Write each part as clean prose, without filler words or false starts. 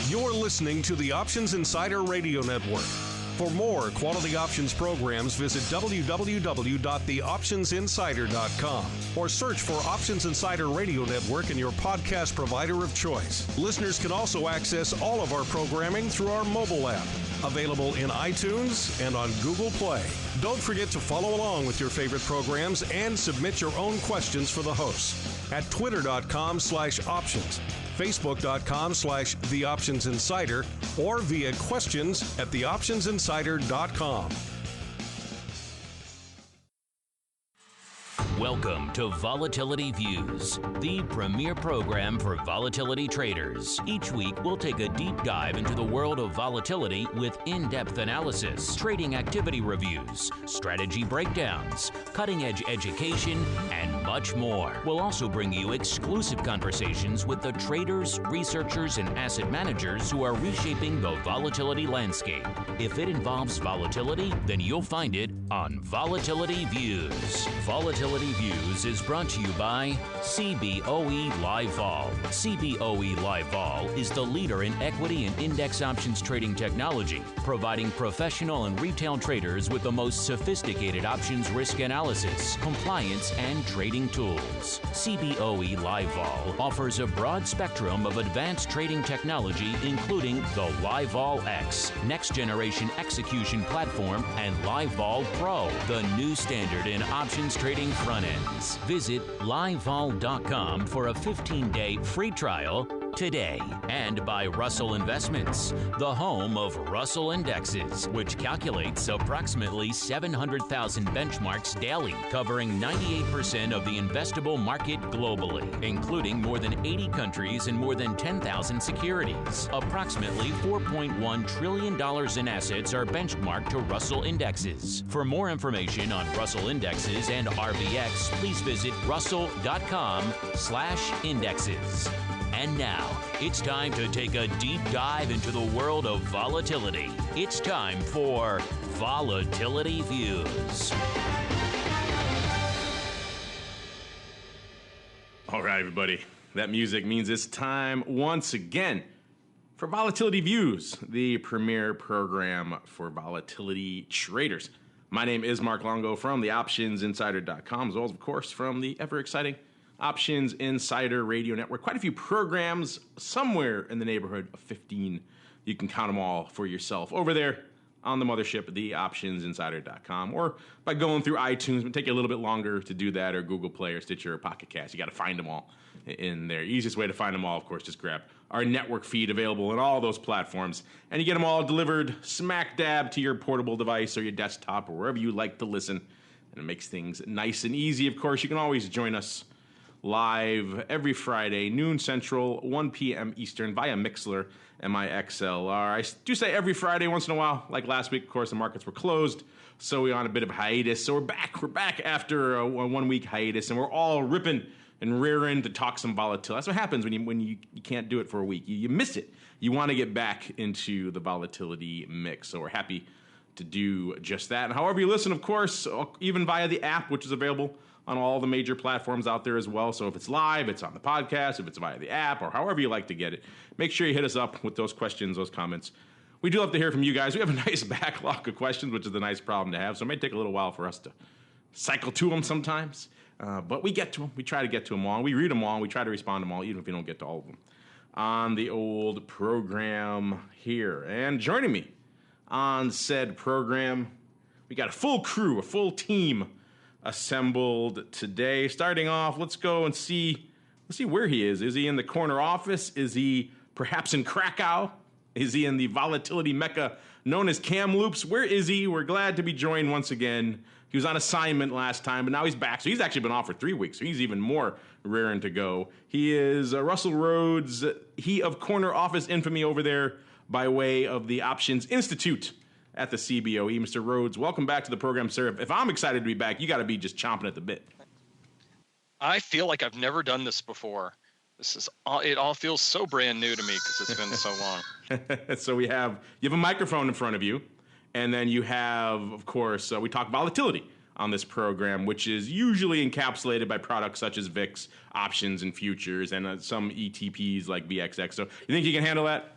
You're listening to the Options Insider Radio Network. For more quality options programs, visit www.theoptionsinsider.com or search for Options Insider Radio Network in your podcast provider of choice. Listeners can also access all of our programming through our mobile app, available in iTunes and on Google Play. Don't forget to follow along with your favorite programs and submit your own questions for the hosts at twitter.com/options. Facebook.com/TheOptionsInsider or via questions at TheOptionsInsider.com. Welcome to Volatility Views, the premier program for volatility traders. Each week, we'll take a deep dive into the world of volatility with in-depth analysis, trading activity reviews, strategy breakdowns, cutting-edge education, and much more. We'll also bring you exclusive conversations with the traders, researchers, and asset managers who are reshaping the volatility landscape. If it involves volatility, then you'll find it on Volatility Views. Volatility Views is brought to you by CBOE Live Vol. CBOE Live Vol is the leader in equity and index options trading technology, providing professional and retail traders with the most sophisticated options risk analysis, compliance, and trading tools. CBOE Live Vol offers a broad spectrum of advanced trading technology, including the Live Vol X, next generation execution platform, and Live Vol Pro, the new standard in options trading front ends. Visit livevol.com for a 15-day free trial today. And by Russell Investments, the home of Russell Indexes, which calculates approximately 700,000 benchmarks daily, covering 98% of the investable market globally, including more than 80 countries and more than 10,000 securities. Approximately $4.1 trillion in assets are benchmarked to Russell Indexes. For more information on Russell Indexes and RVX, please visit russell.com/indexes. And now, it's time to take a deep dive into the world of volatility. It's time for Volatility Views. All right, everybody. That music means it's time once again for Volatility Views, the premier program for volatility traders. My name is Mark Longo from theoptionsinsider.com, as well as, of course, from the ever-exciting Options Insider Radio Network. Quite a few programs, somewhere in the neighborhood of 15. You can count them all for yourself over there on the mothership, theoptionsinsider.com, or by going through iTunes. It would take you a little bit longer to do that, or Google Play, or Stitcher, or Pocket Cast. You got to find them all in there. Easiest way to find them all, of course, just grab our network feed available in all those platforms, and you get them all delivered smack dab to your portable device or your desktop or wherever you like to listen, and it makes things nice and easy. Of course, you can always join us live every Friday, noon Central, 1 p.m. Eastern, via Mixlr, MIXLR. I do say every Friday once in a while. Like last week, of course, the markets were closed, so we're on a bit of a hiatus. So we're back. We're back after a 1 week hiatus, and we're all ripping and rearing to talk some volatility. That's what happens when you can't do it for a week. You miss it. You want to get back into the volatility mix. So we're happy to do just that. And however you listen, of course, even via the app, which is available on all the major platforms out there as well. So if it's live, it's on the podcast, if it's via the app, or however you like to get it, make sure you hit us up with those questions, those comments. We do love to hear from you guys. We have a nice backlog of questions, which is a nice problem to have. So it may take a little while for us to cycle to them sometimes. But we get to them. We try to get to them all. We read them all. We try to respond to them all, even if we don't get to all of them on the old program here. And joining me on said program, we got a full crew, a full team assembled today. Starting off, let's go and see where he is. Is he in the corner office? Is he perhaps in Krakow? Is he in the volatility mecca known as Kamloops? Where is he? We're glad to be joined once again. He was on assignment last time, but now he's back. So he's actually been off for 3 weeks, so he's even more raring to go. He is Russell Rhodes, he of corner office infamy over there by way of the Options Institute at the CBOE. Mr. Rhodes, welcome back to the program, sir. If I'm excited to be back, you got to be just chomping at the bit. I feel like I've never done this before. It all feels so brand new to me because it's been so long. So you have a microphone in front of you, and then you have, of course, we talk volatility on this program, which is usually encapsulated by products such as VIX, options, and futures, and some ETPs like VXX. So you think you can handle that?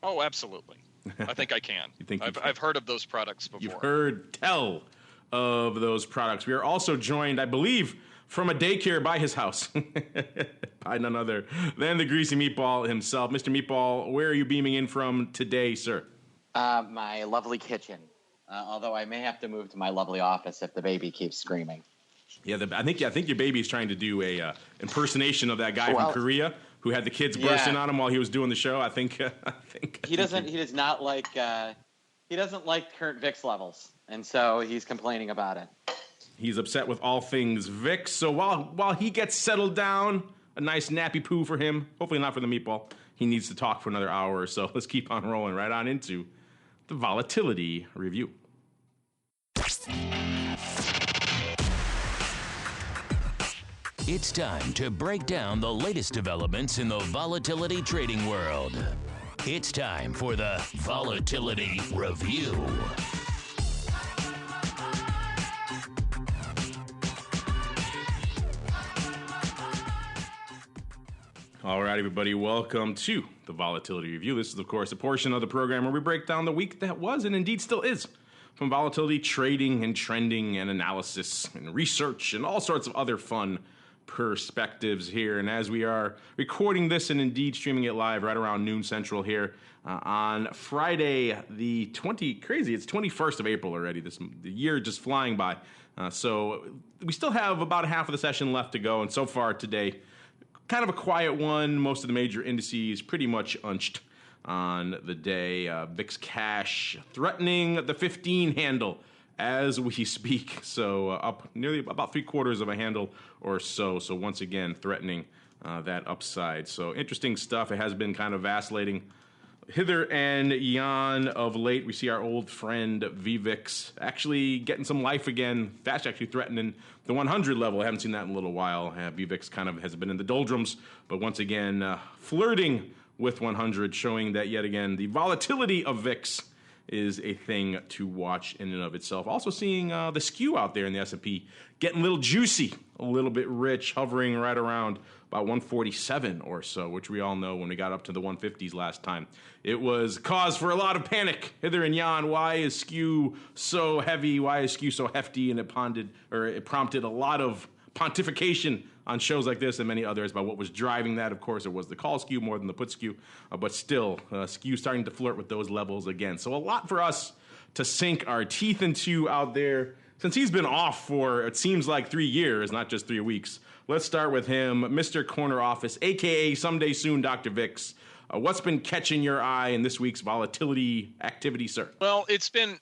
Oh, absolutely. I think I can. I've heard of those products before. You've heard tell of those products. We are also joined, I believe, from a daycare by his house, by none other than the Greasy Meatball himself. Mr. Meatball, where are you beaming in from today, sir? My lovely kitchen. Although I may have to move to my lovely office if the baby keeps screaming. Yeah, I think your baby's trying to do a impersonation of that guy from Korea who had the kids bursting on him while he was doing the show. I think he doesn't like current VIX levels, and so he's complaining about it. He's upset with all things VIX. So while he gets settled down, a nice nappy poo for him. Hopefully not for the meatball. He needs to talk for another hour or so. Let's keep on rolling right on into the volatility review. It's time to break down the latest developments in the volatility trading world. It's time for the Volatility Review. All right, everybody, welcome to the Volatility Review. This is, of course, a portion of the program where we break down the week that was and indeed still is, from volatility trading and trending and analysis and research and all sorts of other fun perspectives here. And as we are recording this and indeed streaming it live right around noon central here on Friday, the 21st of April already. The year just flying by. So we still have about half of the session left to go. And so far today, kind of a quiet one. Most of the major indices pretty much unched on the day. VIX Cash threatening the 15 handle as we speak. So up nearly about 3/4 of a handle or so. So once again, threatening that upside. So interesting stuff. It has been kind of vacillating hither and yon of late. We see our old friend VVIX actually getting some life again. That's actually threatening the 100 level. I haven't seen that in a little while. VVIX kind of has been in the doldrums, but once again, flirting with 100, showing that yet again the volatility of VIX is a thing to watch in and of itself. Also seeing the skew out there in the S&P getting a little juicy, a little bit rich, hovering right around about 147 or so, which we all know when we got up to the 150s last time. It was cause for a lot of panic hither and yon. Why is skew so heavy? Why is skew so hefty? And it prompted a lot of pontification on shows like this and many others about what was driving that. Of course, it was the call skew more than the put skew, but still, skew starting to flirt with those levels again. So a lot for us to sink our teeth into out there. Since he's been off for, it seems like 3 years, not just 3 weeks. Let's start with him, Mr. Corner Office, a.k.a. someday soon Dr. VIX. What's been catching your eye in this week's volatility activity, sir? Well, it's been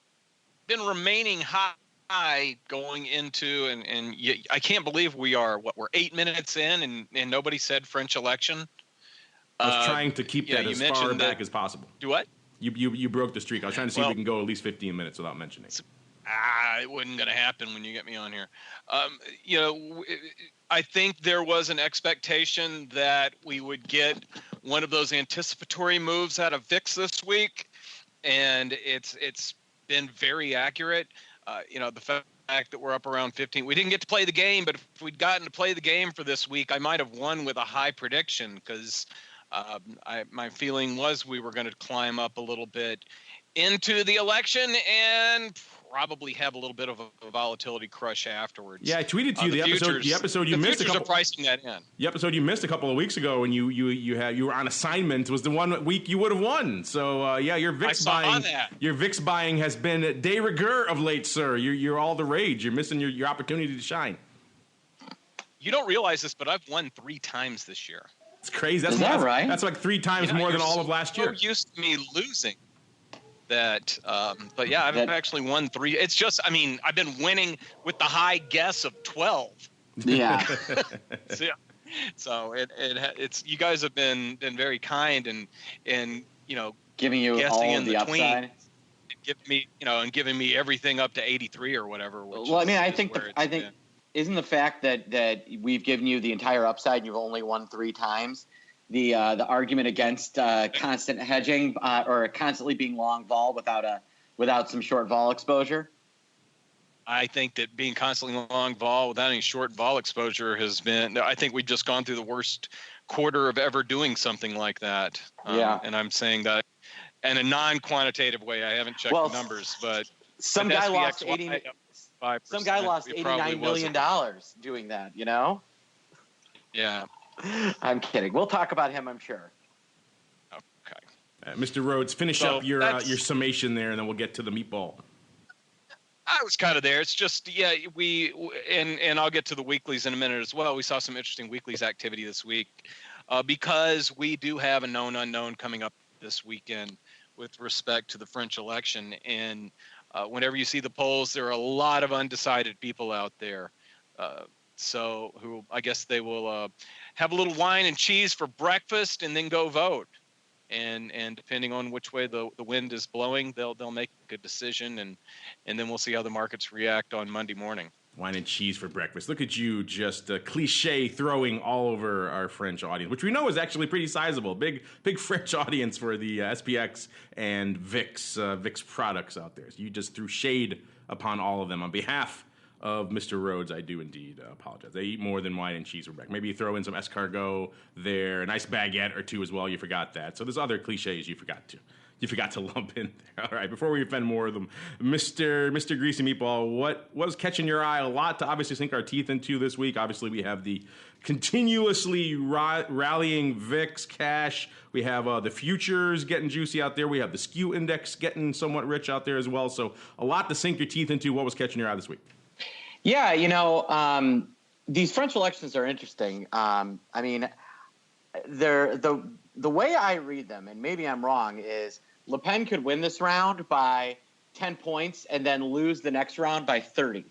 remaining high going into, and I can't believe we're 8 minutes in and nobody said French election. I was trying to keep that as far back as possible. Do what? You broke the streak. I was trying to see if we can go at least 15 minutes without mentioning it. It wasn't going to happen when you get me on here. I think there was an expectation that we would get one of those anticipatory moves out of VIX this week, and it's been very accurate. The fact that we're up around 15, we didn't get to play the game, but if we'd gotten to play the game for this week, I might have won with a high prediction because my feeling was we were going to climb up a little bit into the election and probably have a little bit of a volatility crush afterwards. Yeah, I tweeted to you the episode you missed. Are pricing that in. The episode you missed a couple of weeks ago when you were on assignment was the one week you would have won. So your VIX buying has been de rigueur of late, sir. You're all the rage. You're missing your opportunity to shine. You don't realize this, but I've won 3 times this year. It's crazy. Is that right? That's like 3 times more than all of last year. So used to me losing. But I've actually won 3. It's just, I've been winning with the high guess of 12. Yeah. So it's you guys have been very kind and giving you all of the upside, giving me everything up to 83 or whatever. I think isn't the fact that we've given you the entire upside and you've only won 3 times the argument against constant hedging or constantly being long vol without some short vol exposure? I think that being constantly long vol without any short vol exposure has been. I think we've just gone through the worst quarter of ever doing something like that. And I'm saying that and a non-quantitative way. I haven't checked the numbers, but some guy lost $89 million doing that. You know? Yeah. I'm kidding. We'll talk about him, I'm sure. Okay. Mr. Rhodes, finish up your summation there, and then we'll get to the meatball. I was kind of there. It's just, and I'll get to the weeklies in a minute as well. We saw some interesting weeklies activity this week because we do have a known unknown coming up this weekend with respect to the French election. And whenever you see the polls, there are a lot of undecided people out there. So who I guess they will have a little wine and cheese for breakfast and then go vote. And depending on which way the wind is blowing, they'll make a decision, and then we'll see how the markets react on Monday morning. Wine and cheese for breakfast. Look at you, just cliche throwing all over our French audience, which we know is actually pretty sizable. Big French audience for the SPX and VIX products out there. So you just threw shade upon all of them. On behalf of Mr. Rhodes, I do indeed apologize. They eat more than wine and cheese for breakfast. Maybe you throw in some escargot there, a nice baguette or two as well. You forgot that. So there's other cliches you forgot to lump in there. All right, before we offend more of them, Mr. Greasy Meatball, what was catching your eye? A lot to obviously sink our teeth into this week. Obviously, we have the continuously rallying VIX Cash. We have the futures getting juicy out there. We have the Skew Index getting somewhat rich out there as well. So a lot to sink your teeth into. What was catching your eye this week? Yeah, these French elections are interesting. I mean, the way I read them, and maybe I'm wrong, is Le Pen could win this round by 10 points and then lose the next round by 30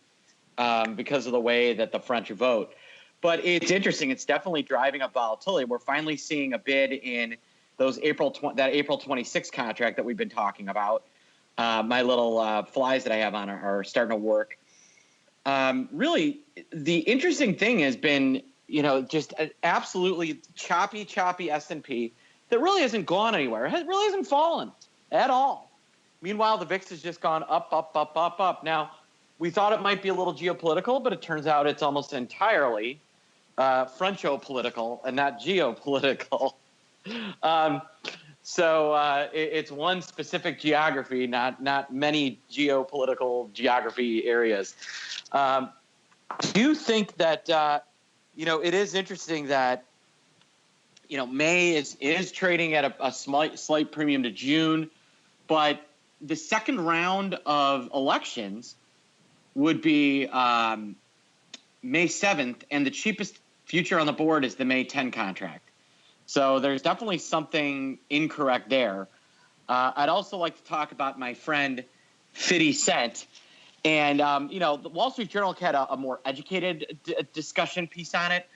because of the way that the French vote. But it's interesting. It's definitely driving up volatility. We're finally seeing a bid in those April 26 contract that we've been talking about. My little flies that I have on are starting to work. Really, the interesting thing has been, just an absolutely choppy S&P that really hasn't gone anywhere. It really hasn't fallen at all. Meanwhile, the VIX has just gone up. Now, we thought it might be a little geopolitical, but it turns out it's almost entirely Frencho-political and not geopolitical. So it's one specific geography, not many geopolitical geography areas. I do think that it is interesting that May is trading at a slight premium to June, but the second round of elections would be May 7th, and the cheapest future on the board is the May 10 contract. So there's definitely something incorrect there. I'd also like to talk about my friend 50 Cent. And, the Wall Street Journal had a more educated discussion piece on it.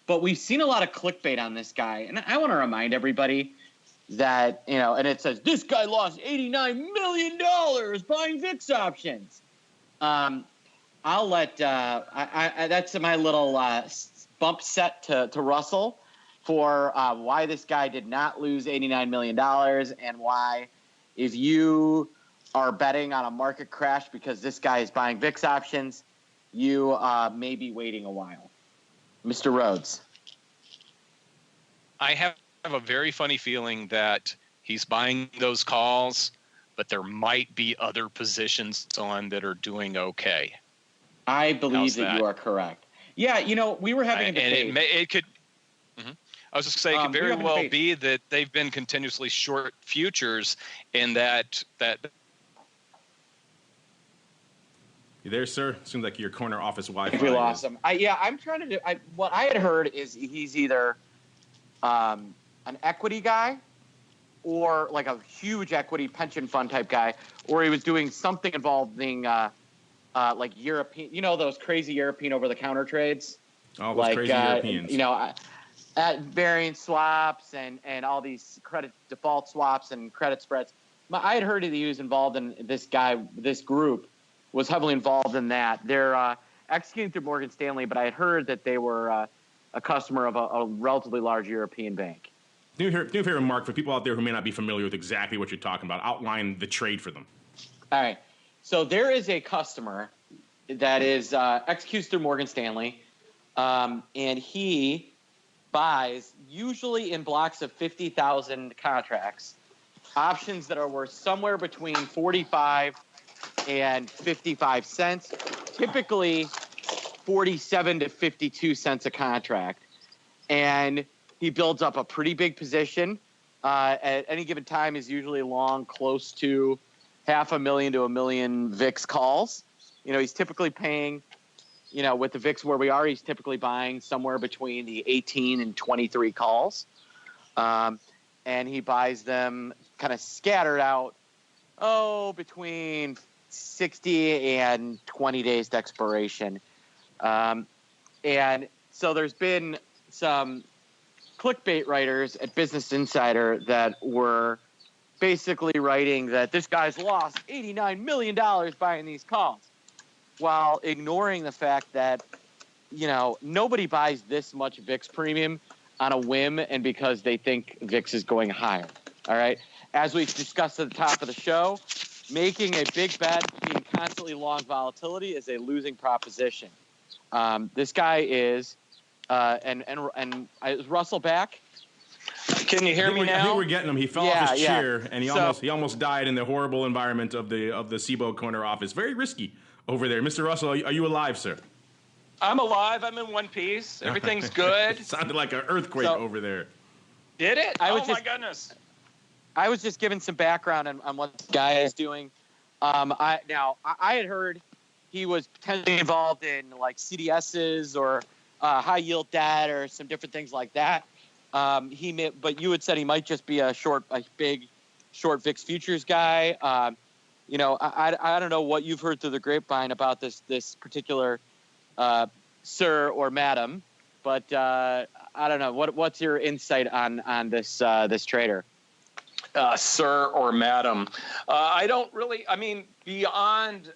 But we've seen a lot of clickbait on this guy. And I want to remind everybody that, and it says, this guy lost $89 million buying VIX options. I'll let that's my little bump set to Russell for why this guy did not lose $89 million and why, if you are betting on a market crash because this guy is buying VIX options, you may be waiting a while. Mr. Rhodes. I have a very funny feeling that he's buying those calls, but there might be other positions on that are doing okay. I believe that you are correct. Yeah, we were having a debate. And it could. Mm-hmm. I was just saying, it could very well be that they've been continuously short futures, and that. You there, sir? Seems like your corner office Wi-Fi. We lost him. I'm trying to do. What I had heard is he's either an equity guy or like a huge equity pension fund type guy, or he was doing something involving like European, those crazy European over-the-counter trades. Oh, those crazy Europeans. At variance swaps and all these credit default swaps and credit spreads. I had heard that he was involved in this group was heavily involved in that. They're executing through Morgan Stanley, but I had heard that they were a customer of a relatively large European bank. Do me a favor, Mark, for people out there who may not be familiar with exactly what you're talking about, outline the trade for them. All right. So there is a customer that is executes through Morgan Stanley, and he buys, usually in blocks of 50,000 contracts, options that are worth somewhere between 45 and 55 cents, typically 47 to 52 cents a contract. And he builds up a pretty big position. At any given time is usually long, close to 500,000 to 1 million VIX calls. He's typically paying, with the VIX where we are, he's typically buying somewhere between the 18 and 23 calls. And he buys them kind of scattered out, between 60 and 20 days to expiration. And so there's been some clickbait writers at Business Insider that were basically writing that this guy's lost $89 million buying these calls, while ignoring the fact that, nobody buys this much VIX premium on a whim and because they think VIX is going higher. All right. As we've discussed at the top of the show, making a big bet, being constantly long volatility is a losing proposition. This guy is, and is Russell back? Can you hear me now? I think we're getting him. He fell off his chair, and he almost died in the horrible environment of the CBOE corner office. Very risky over there. Mr. Russell, are you alive, sir? I'm alive. I'm in one piece. Everything's good. It sounded like an earthquake over there. Did it? My goodness. I was just giving some background on what this guy is doing. I had heard he was potentially involved in like CDSs or high yield debt or some different things like that. But you had said he might just be a big short VIX futures guy. I don't know what you've heard through the grapevine about this particular sir or madam, but I don't know what's your insight on this trader. Sir or madam. I don't really, beyond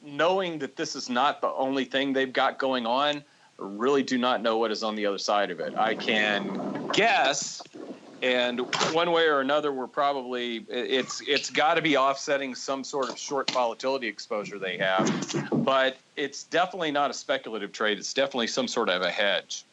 knowing that this is not the only thing they've got going on, I really do not know what is on the other side of it. I can guess, and one way or another, we're probably, it's got to be offsetting some sort of short volatility exposure they have, but it's definitely not a speculative trade. It's definitely some sort of a hedge.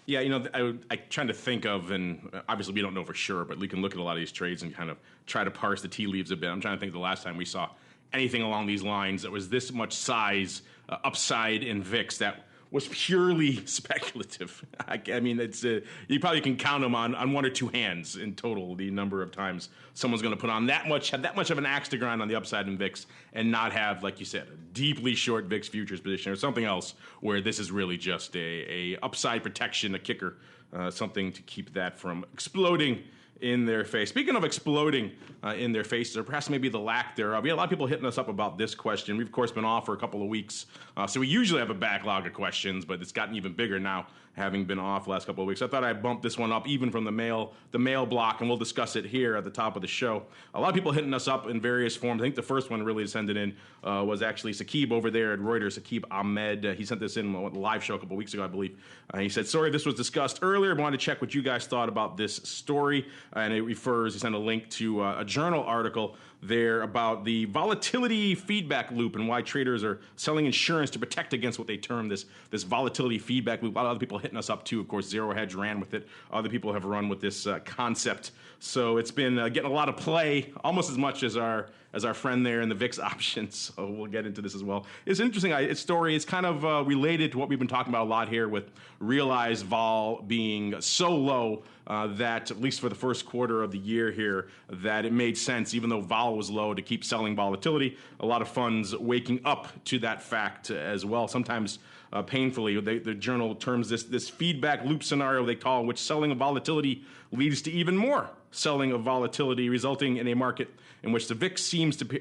Yeah, I'm trying to think of, and obviously we don't know for sure, but we can look at a lot of these trades and kind of try to parse the tea leaves a bit. I'm trying to think of the last time we saw anything along these lines that was this much size upside in VIX that was purely speculative. It's you probably can count them on one or two hands in total, the number of times someone's going to put on have that much of an axe to grind on the upside in VIX and not have, like you said, a deeply short VIX futures position or something else where this is really just a upside protection, a kicker, something to keep that from exploding in their face. Speaking of exploding in their faces, or perhaps maybe the lack thereof, we had a lot of people hitting us up about this question. We've, of course, been off for a couple of weeks, so we usually have a backlog of questions, but it's gotten even bigger now, having been off the last couple of weeks. I thought I'd bump this one up even from the mail block, and we'll discuss it here at the top of the show. A lot of people hitting us up in various forms. I think the first one really to send it in was actually Saqib over there at Reuters, Saqib Ahmed. He sent this in on the live show a couple of weeks ago, I believe. He said, sorry, this was discussed earlier, but wanted to check what you guys thought about this story. And he sent a link to a journal article there about the volatility feedback loop and why traders are selling insurance to protect against what they term this volatility feedback loop. A lot of other people hitting us up too. Of course, Zero Hedge ran with it. Other people have run with this concept. So it's been getting a lot of play, almost as much as our friend there in the VIX options. So we'll get into this as well. It's an interesting story. It's kind of related to what we've been talking about a lot here with realized vol being so low that, at least for the first quarter of the year here, that it made sense, even though vol was low, to keep selling volatility. A lot of funds waking up to that fact as well, sometimes painfully. The journal terms this feedback loop scenario they call, which selling of volatility leads to even more selling of volatility, resulting in a market in which the VIX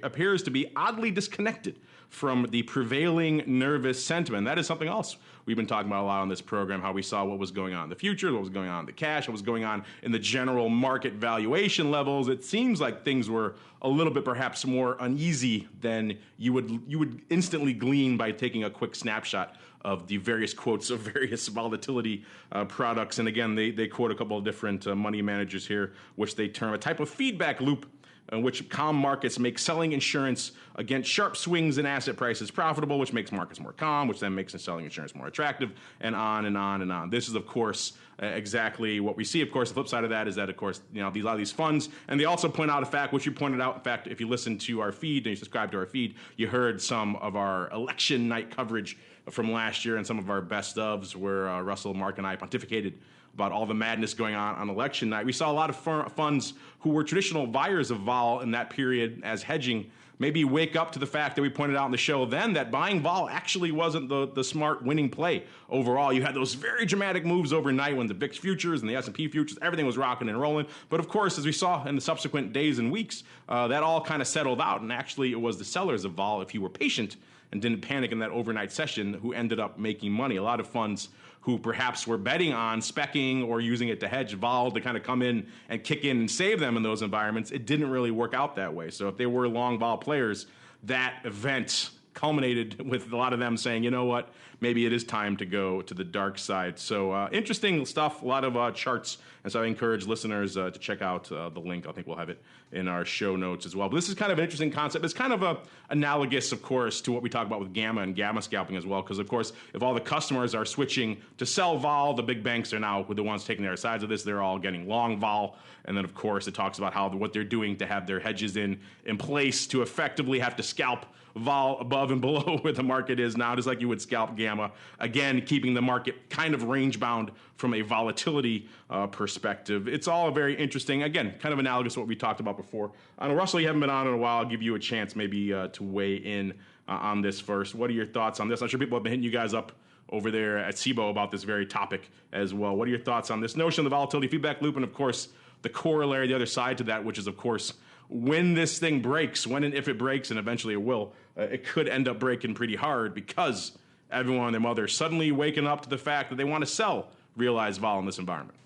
appears to be oddly disconnected from the prevailing nervous sentiment. That is something else we've been talking about a lot on this program, how we saw what was going on in the futures, what was going on in the cash, what was going on in the general market valuation levels. It seems like things were a little bit perhaps more uneasy than you would instantly glean by taking a quick snapshot of the various quotes of various volatility products. And again, they quote a couple of different money managers here, which they term a type of feedback loop in which calm markets make selling insurance against sharp swings in asset prices profitable, which makes markets more calm, which then makes selling insurance more attractive, and on and on and on. This is, of course, exactly what we see. Of course, the flip side of that is that, of course, a lot of these funds, and they also point out a fact, which you pointed out. In fact, if you listen to our feed and you subscribe to our feed, you heard some of our election night coverage from last year and some of our best ofs where Russell, Mark, and I pontificated about all the madness going on election night. We saw a lot of funds who were traditional buyers of vol in that period as hedging maybe wake up to the fact that we pointed out in the show then that buying vol actually wasn't the smart winning play overall. You had those very dramatic moves overnight when the VIX futures and the S&P futures, everything was rocking and rolling. But of course, as we saw in the subsequent days and weeks, that all kind of settled out. And actually, it was the sellers of vol, if you were patient and didn't panic in that overnight session, who ended up making money. A lot of funds who perhaps were betting on speccing or using it to hedge vol to kind of come in and kick in and save them in those environments, it didn't really work out that way. So if they were long vol players, that event culminated with a lot of them saying, you know what, maybe it is time to go to the dark side. So interesting stuff, a lot of charts. And so I encourage listeners to check out the link. I think we'll have it in our show notes as well. But this is kind of an interesting concept. It's kind of analogous, of course, to what we talk about with gamma and gamma scalping as well. Because, of course, if all the customers are switching to sell vol, the big banks are now the ones taking their sides of this. They're all getting long vol. And then, of course, it talks about how what they're doing to have their hedges in place to effectively have to scalp vol above and below where the market is now, just like you would scalp gamma. Again, keeping the market kind of range bound from a volatility perspective. It's all very interesting. Again, kind of analogous to what we talked about before. Russell, you haven't been on in a while. I'll give you a chance maybe to weigh in on this first. What are your thoughts on this? I'm sure people have been hitting you guys up over there at CBOE about this very topic as well. What are your thoughts on this notion of the volatility feedback loop and, of course, the corollary, the other side to that, which is, of course, when this thing breaks, when and if it breaks, and eventually it will, it could end up breaking pretty hard because everyone and their mother suddenly waking up to the fact that they want to sell realized vol in this environment.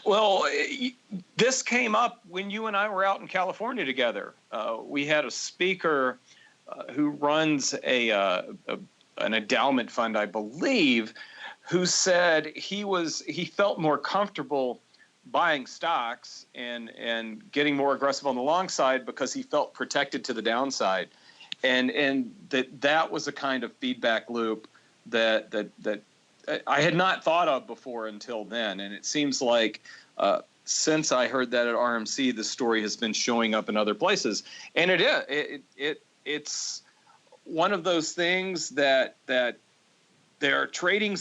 Well, this came up when you and I were out in California together. We had a speaker who runs an endowment fund, I believe, who said he felt more comfortable buying stocks and getting more aggressive on the long side because he felt protected to the downside, and that was a kind of feedback loop that I had not thought of before until then. And it seems like since I heard that at RMC, the story has been showing up in other places, and it's one of those things that there are trading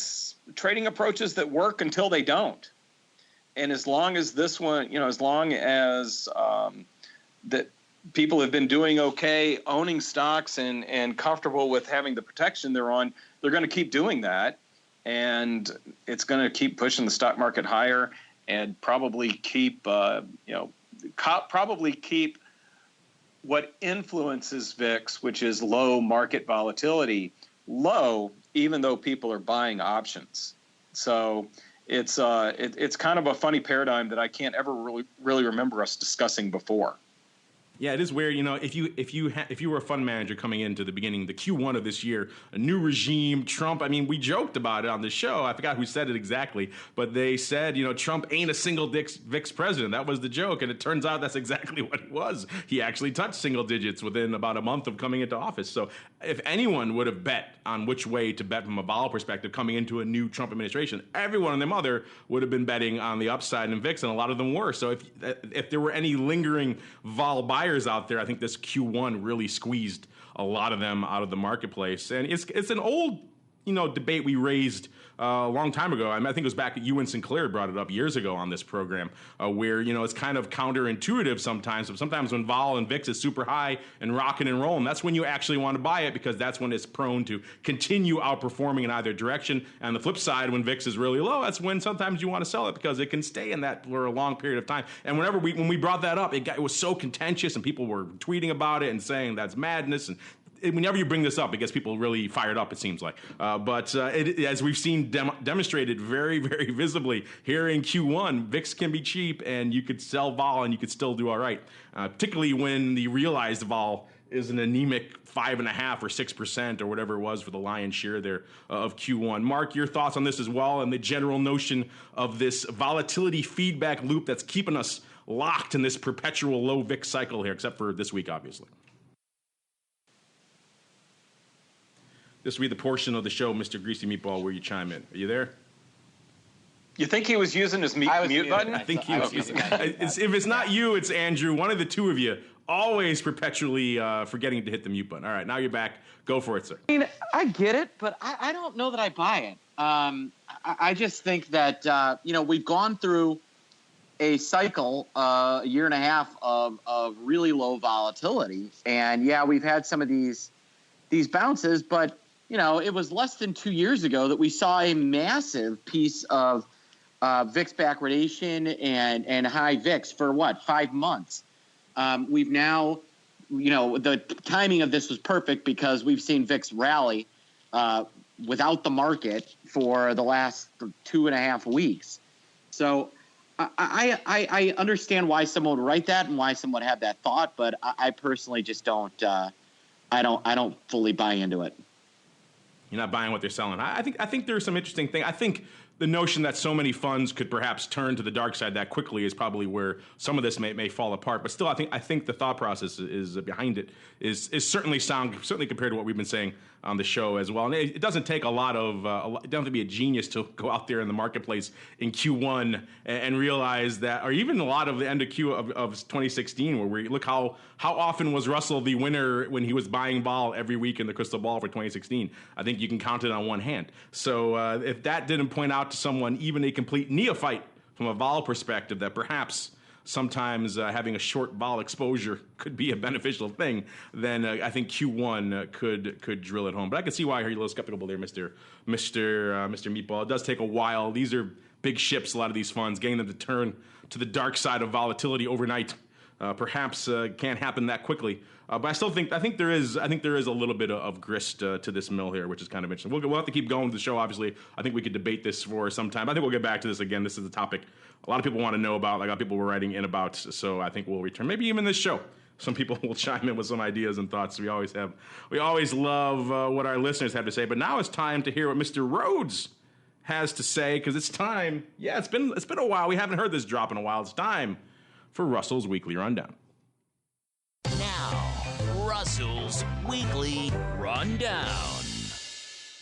approaches that work until they don't. And as long as this one, as long as that people have been doing okay, owning stocks and comfortable with having the protection they're on, they're going to keep doing that. And it's going to keep pushing the stock market higher and probably keep, keep what influences VIX, which is low market volatility, low, even though people are buying options. So it's kind of a funny paradigm that I can't ever really remember us discussing before. Yeah, it is weird. If you were a fund manager coming into the beginning, the Q1 of this year, a new regime, Trump. I mean, we joked about it on the show. I forgot who said it exactly, but they said, Trump ain't a single VIX president. That was the joke, and it turns out that's exactly what it was. He actually touched single digits within about a month of coming into office. So, if anyone would have bet on which way to bet from a vol perspective coming into a new Trump administration, everyone and their mother would have been betting on the upside in VIX, and a lot of them were. So, if there were any lingering vol buyers out there, I think this Q1 really squeezed a lot of them out of the marketplace. And it's an old, debate we raised a long time ago. I think it was back at you and Sinclair brought it up years ago on this program, where, it's kind of counterintuitive sometimes. But sometimes when vol and VIX is super high and rocking and rolling, that's when you actually want to buy it because that's when it's prone to continue outperforming in either direction. And the flip side, when VIX is really low, that's when sometimes you want to sell it because it can stay in that for a long period of time. And when we brought that up, it was so contentious and people were tweeting about it and saying that's madness. And whenever you bring this up, it gets people really fired up, it seems like. But as we've seen demonstrated very, very visibly here in Q1, VIX can be cheap and you could sell vol and you could still do all right, particularly when the realized vol is an anemic 5.5% or 6% or whatever it was for the lion's share there of Q1. Mark, your thoughts on this as well and the general notion of this volatility feedback loop that's keeping us locked in this perpetual low VIX cycle here, except for this week, obviously. This will be the portion of the show, Mr. Greasy Meatball, where you chime in. Are you there? You think he was using his mute button? I think he was using it. If it's not you, it's Andrew. One of the two of you always perpetually forgetting to hit the mute button. All right, now you're back. Go for it, sir. I mean, I get it, but I don't know that I buy it. I just think that, we've gone through a cycle, a year and a half of really low volatility. And, yeah, we've had some of these bounces, but, it was less than 2 years ago that we saw a massive piece of VIX backwardation and high VIX for 5 months. We've now, the timing of this was perfect because we've seen VIX rally without the market for the last 2.5 weeks. So I understand why someone would write that and why someone had that thought, but I personally just don't. I don't fully buy into it. You're not buying what they're selling. I think there's some interesting thing. I think the notion that so many funds could perhaps turn to the dark side that quickly is probably where some of this may fall apart. But still, I think the thought process is behind it is certainly sound, certainly compared to what we've been saying on the show as well. And it doesn't take a lot of, it doesn't have to be a genius to go out there in the marketplace in Q1 and realize that, or even a lot of the end of Q of 2016, where we look how often was Russell the winner when he was buying vol every week in the crystal ball for 2016. I think you can count it on one hand. So if that didn't point out to someone, even a complete neophyte from a vol perspective, that perhaps sometimes having a short vol exposure could be a beneficial thing, then I think Q1 could drill it home. But I can see why you're a little skeptical there, Mr. Meatball. It does take a while. These are big ships, a lot of these funds. Getting them to turn to the dark side of volatility overnight perhaps can't happen that quickly. But I think there is a little bit of grist to this mill here, which is kind of interesting. We'll have to keep going with the show, obviously. I think we could debate this for some time. I think we'll get back to this again. This is a topic a lot of people want to know about, like a lot of people were writing in about. So I think we'll return. Maybe even this show, some people will chime in with some ideas and thoughts. We always love what our listeners have to say. But now it's time to hear what Mr. Rhodes has to say, because it's time. Yeah, it's been a while. We haven't heard this drop in a while. It's time for Russell's Weekly Rundown. Now, Russell's Weekly Rundown.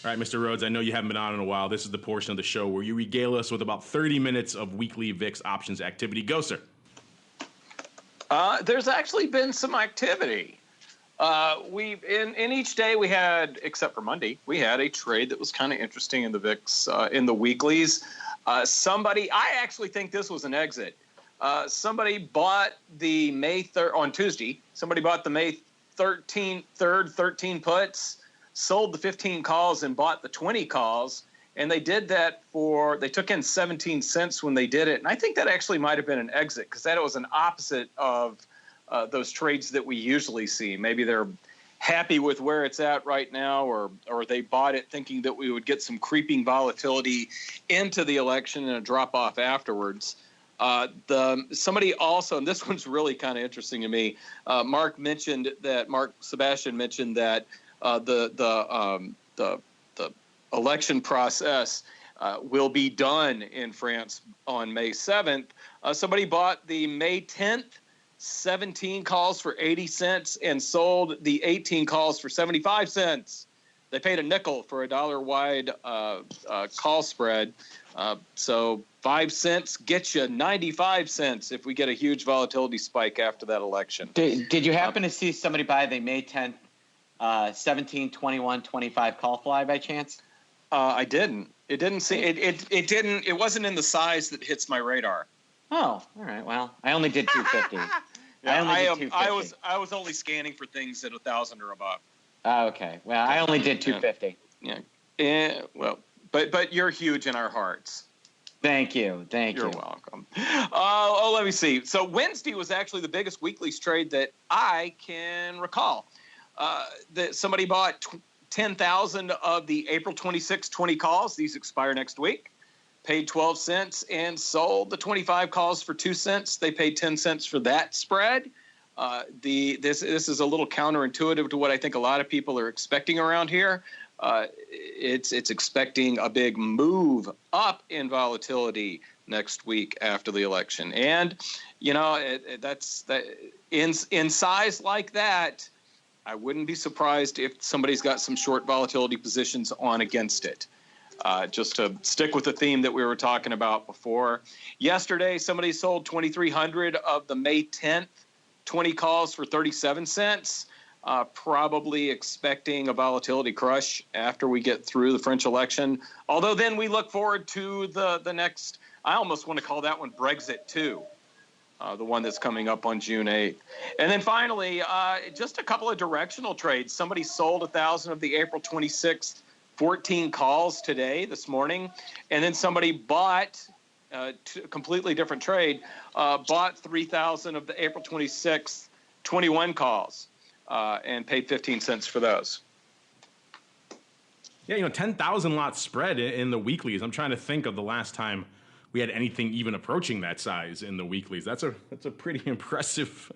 All right, Mr. Rhodes, I know you haven't been on in a while. This is the portion of the show where you regale us with about 30 minutes of weekly VIX options activity. Go, sir. There's actually been some activity. In each day we had, except for Monday, we had a trade that was kind of interesting in the VIX in the weeklies. I actually think this was an exit. Somebody bought the May 3rd on Tuesday. Somebody bought the May 13 puts, sold the 15 calls, and bought the 20 calls. And they did that they took in 17 cents when they did it. And I think that actually might have been an exit, because that was an opposite of those trades that we usually see. Maybe they're happy with where it's at right now, or they bought it thinking that we would get some creeping volatility into the election and a drop off afterwards. Somebody also, and this one's really kind of interesting to me. Mark Sebastian mentioned that the election process will be done in France on May 7th. Somebody bought the May 10th 17 calls for 80 cents and sold the 18 calls for 75 cents. They paid a nickel for a $1 wide call spread. So 5 cents gets you 95 cents if we get a huge volatility spike after that election. Did you happen to see somebody buy the May 10th 17, 21, 25 call fly by chance? I didn't. It didn't see it. It didn't. It wasn't in the size that hits my radar. Oh, all right. Well, I only did 250. I was only scanning for things at 1,000 or above. Oh, okay. Well, I only did 250. Yeah. Well, but you're huge in our hearts. Thank you. You're welcome. Let me see. So Wednesday was actually the biggest weeklies trade that I can recall. That somebody bought 10,000 of the April 26, 20 calls. These expire next week. Paid 12 cents and sold the 25 calls for 2 cents. They paid 10 cents for that spread. This is a little counterintuitive to what I think a lot of people are expecting around here. It's expecting a big move up in volatility. next week after the election. And, you know, that's in size like that, I wouldn't be surprised if somebody's got some short volatility positions on against it. Just to stick with the theme that we were talking about before. Yesterday, somebody sold 2,300 of the May 10th 20 calls for 37 cents, probably expecting a volatility crush after we get through the French election. Although then we look forward to the next, I almost want to call that one Brexit 2. The one that's coming up on June 8th. And then finally, just a couple of directional trades. Somebody sold 1,000 of the April 26th 14 calls this morning. And then somebody bought, completely different trade, bought 3,000 of the April 26th 21 calls and paid 15 cents for those. Yeah, 10,000 lot spread in the weeklies. I'm trying to think of the last time we had anything even approaching that size in the weeklies. That's a pretty impressive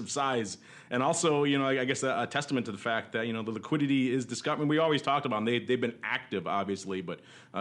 size. And also, I guess a testament to the fact that, the liquidity is discovered. We always talked about them. They've been active, obviously, but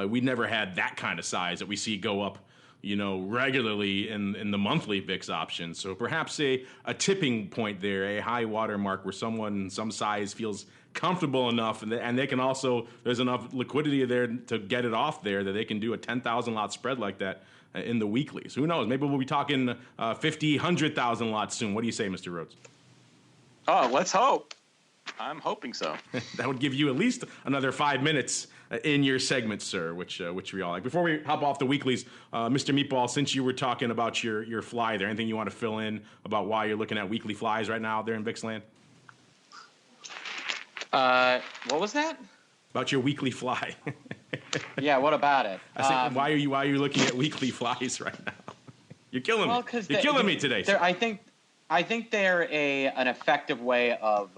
we never had that kind of size that we see go up, regularly in the monthly VIX options. So perhaps a tipping point there, a high water mark where some size feels comfortable enough, and they can also, there's enough liquidity there to get it off there that they can do a 10,000 lot spread like that in the weeklies. Who knows? Maybe we'll be talking 50, 100,000 lots soon. What do you say, Mr. Rhodes? Oh, let's hope. I'm hoping so. That would give you at least another 5 minutes in your segment, sir, which we all like. Before we hop off the weeklies, Mr. Meatball, since you were talking about your fly there, anything you want to fill in about why you're looking at weekly flies right now out there in VIX land? What was that? About your weekly fly. Yeah, what about it? I think why are you looking at weekly flies right now? You're killing me. You're killing me today. I think they're an effective way of.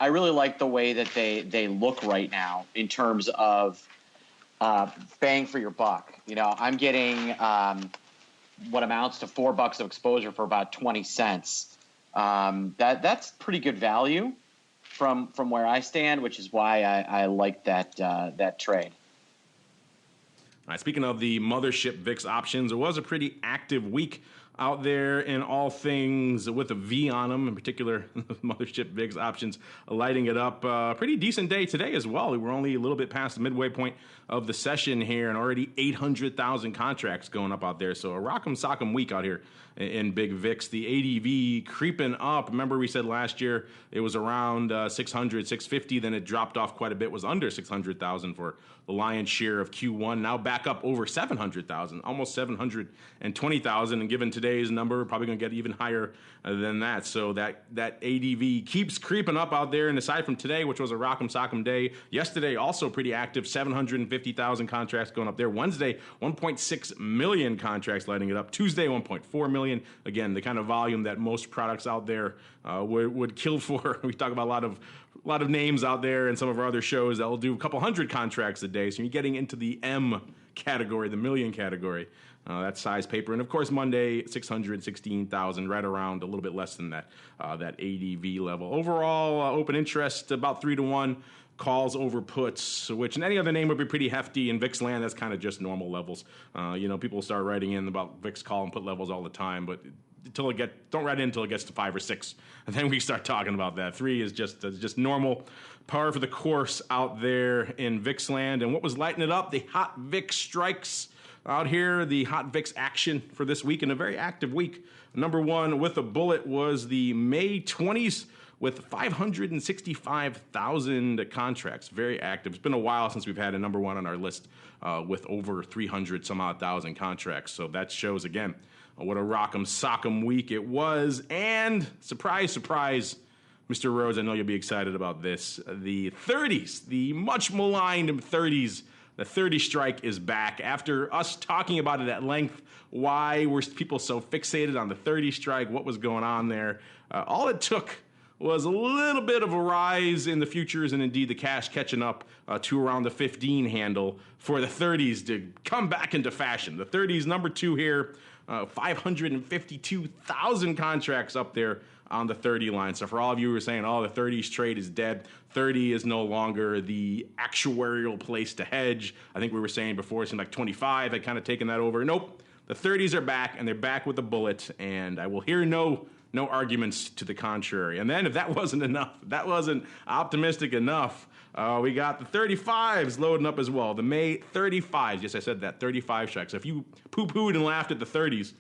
I really like the way that they look right now in terms of bang for your buck. I'm getting what amounts to $4 of exposure for about 20 cents. That's pretty good value from where I stand, which is why I like that trade. All right, speaking of the mothership VIX options, it was a pretty active week out there in all things with a V on them, in particular mothership VIX options lighting it up. Pretty decent day today as well. We were only a little bit past the midway point of the session here, and already 800,000 contracts going up out there. So a rock'em sock'em week out here in big VIX. The ADV creeping up. Remember we said last year it was around 600, 650. Then it dropped off quite a bit, was under 600,000 for the lion's share of Q1. Now back up over 700,000, almost 720,000. And given today's number, probably going to get even higher than that. So that ADV keeps creeping up out there. And aside from today, which was a rock'em sock'em day, yesterday also pretty active, 750,000 contracts going up there. Wednesday, 1.6 million contracts lighting it up. Tuesday, 1.4 million. Again, the kind of volume that most products out there would kill for. We talk about a lot of names out there in some of our other shows that will do a couple hundred contracts a day. So you're getting into the M category, the million category. That size paper. And of course, Monday, 616,000, right around a little bit less than that ADV level. Overall, open interest about 3-to-1. Calls over puts, which in any other name would be pretty hefty. In VIX land, that's kind of just normal levels. People start writing in about VIX call and put levels all the time, but don't write in until it gets to 5 or 6, and then we start talking about that. 3 is just normal, par for the course out there in VIX land. And what was lighting it up? The hot VIX strikes out here, the hot VIX action for this week, and a very active week. Number one with a bullet was the May 20s. With 565,000 contracts, very active. It's been a while since we've had a number one on our list with over 300 some odd thousand contracts. So that shows again what a rock'em sock'em week it was. And surprise, surprise, Mr. Rhodes, I know you'll be excited about this. The 30s, the much maligned 30s, the 30 strike is back. After us talking about it at length, why were people so fixated on the 30 strike? What was going on there? All it took was a little bit of a rise in the futures and indeed the cash catching up to around the 15 handle for the 30s to come back into fashion. The 30s, number 2 here, 552,000 contracts up there on the 30 line. So for all of you who are saying, oh, the 30s trade is dead, 30 is no longer the actuarial place to hedge. I think we were saying before, it seemed like 25 had kind of taken that over. Nope, the 30s are back, and they're back with a bullet, and I will hear no arguments to the contrary. And then if that wasn't enough, if that wasn't optimistic enough, we got the 35s loading up as well. The May 35s, yes, I said that, 35 strikes. So if you poo-pooed and laughed at the 30s,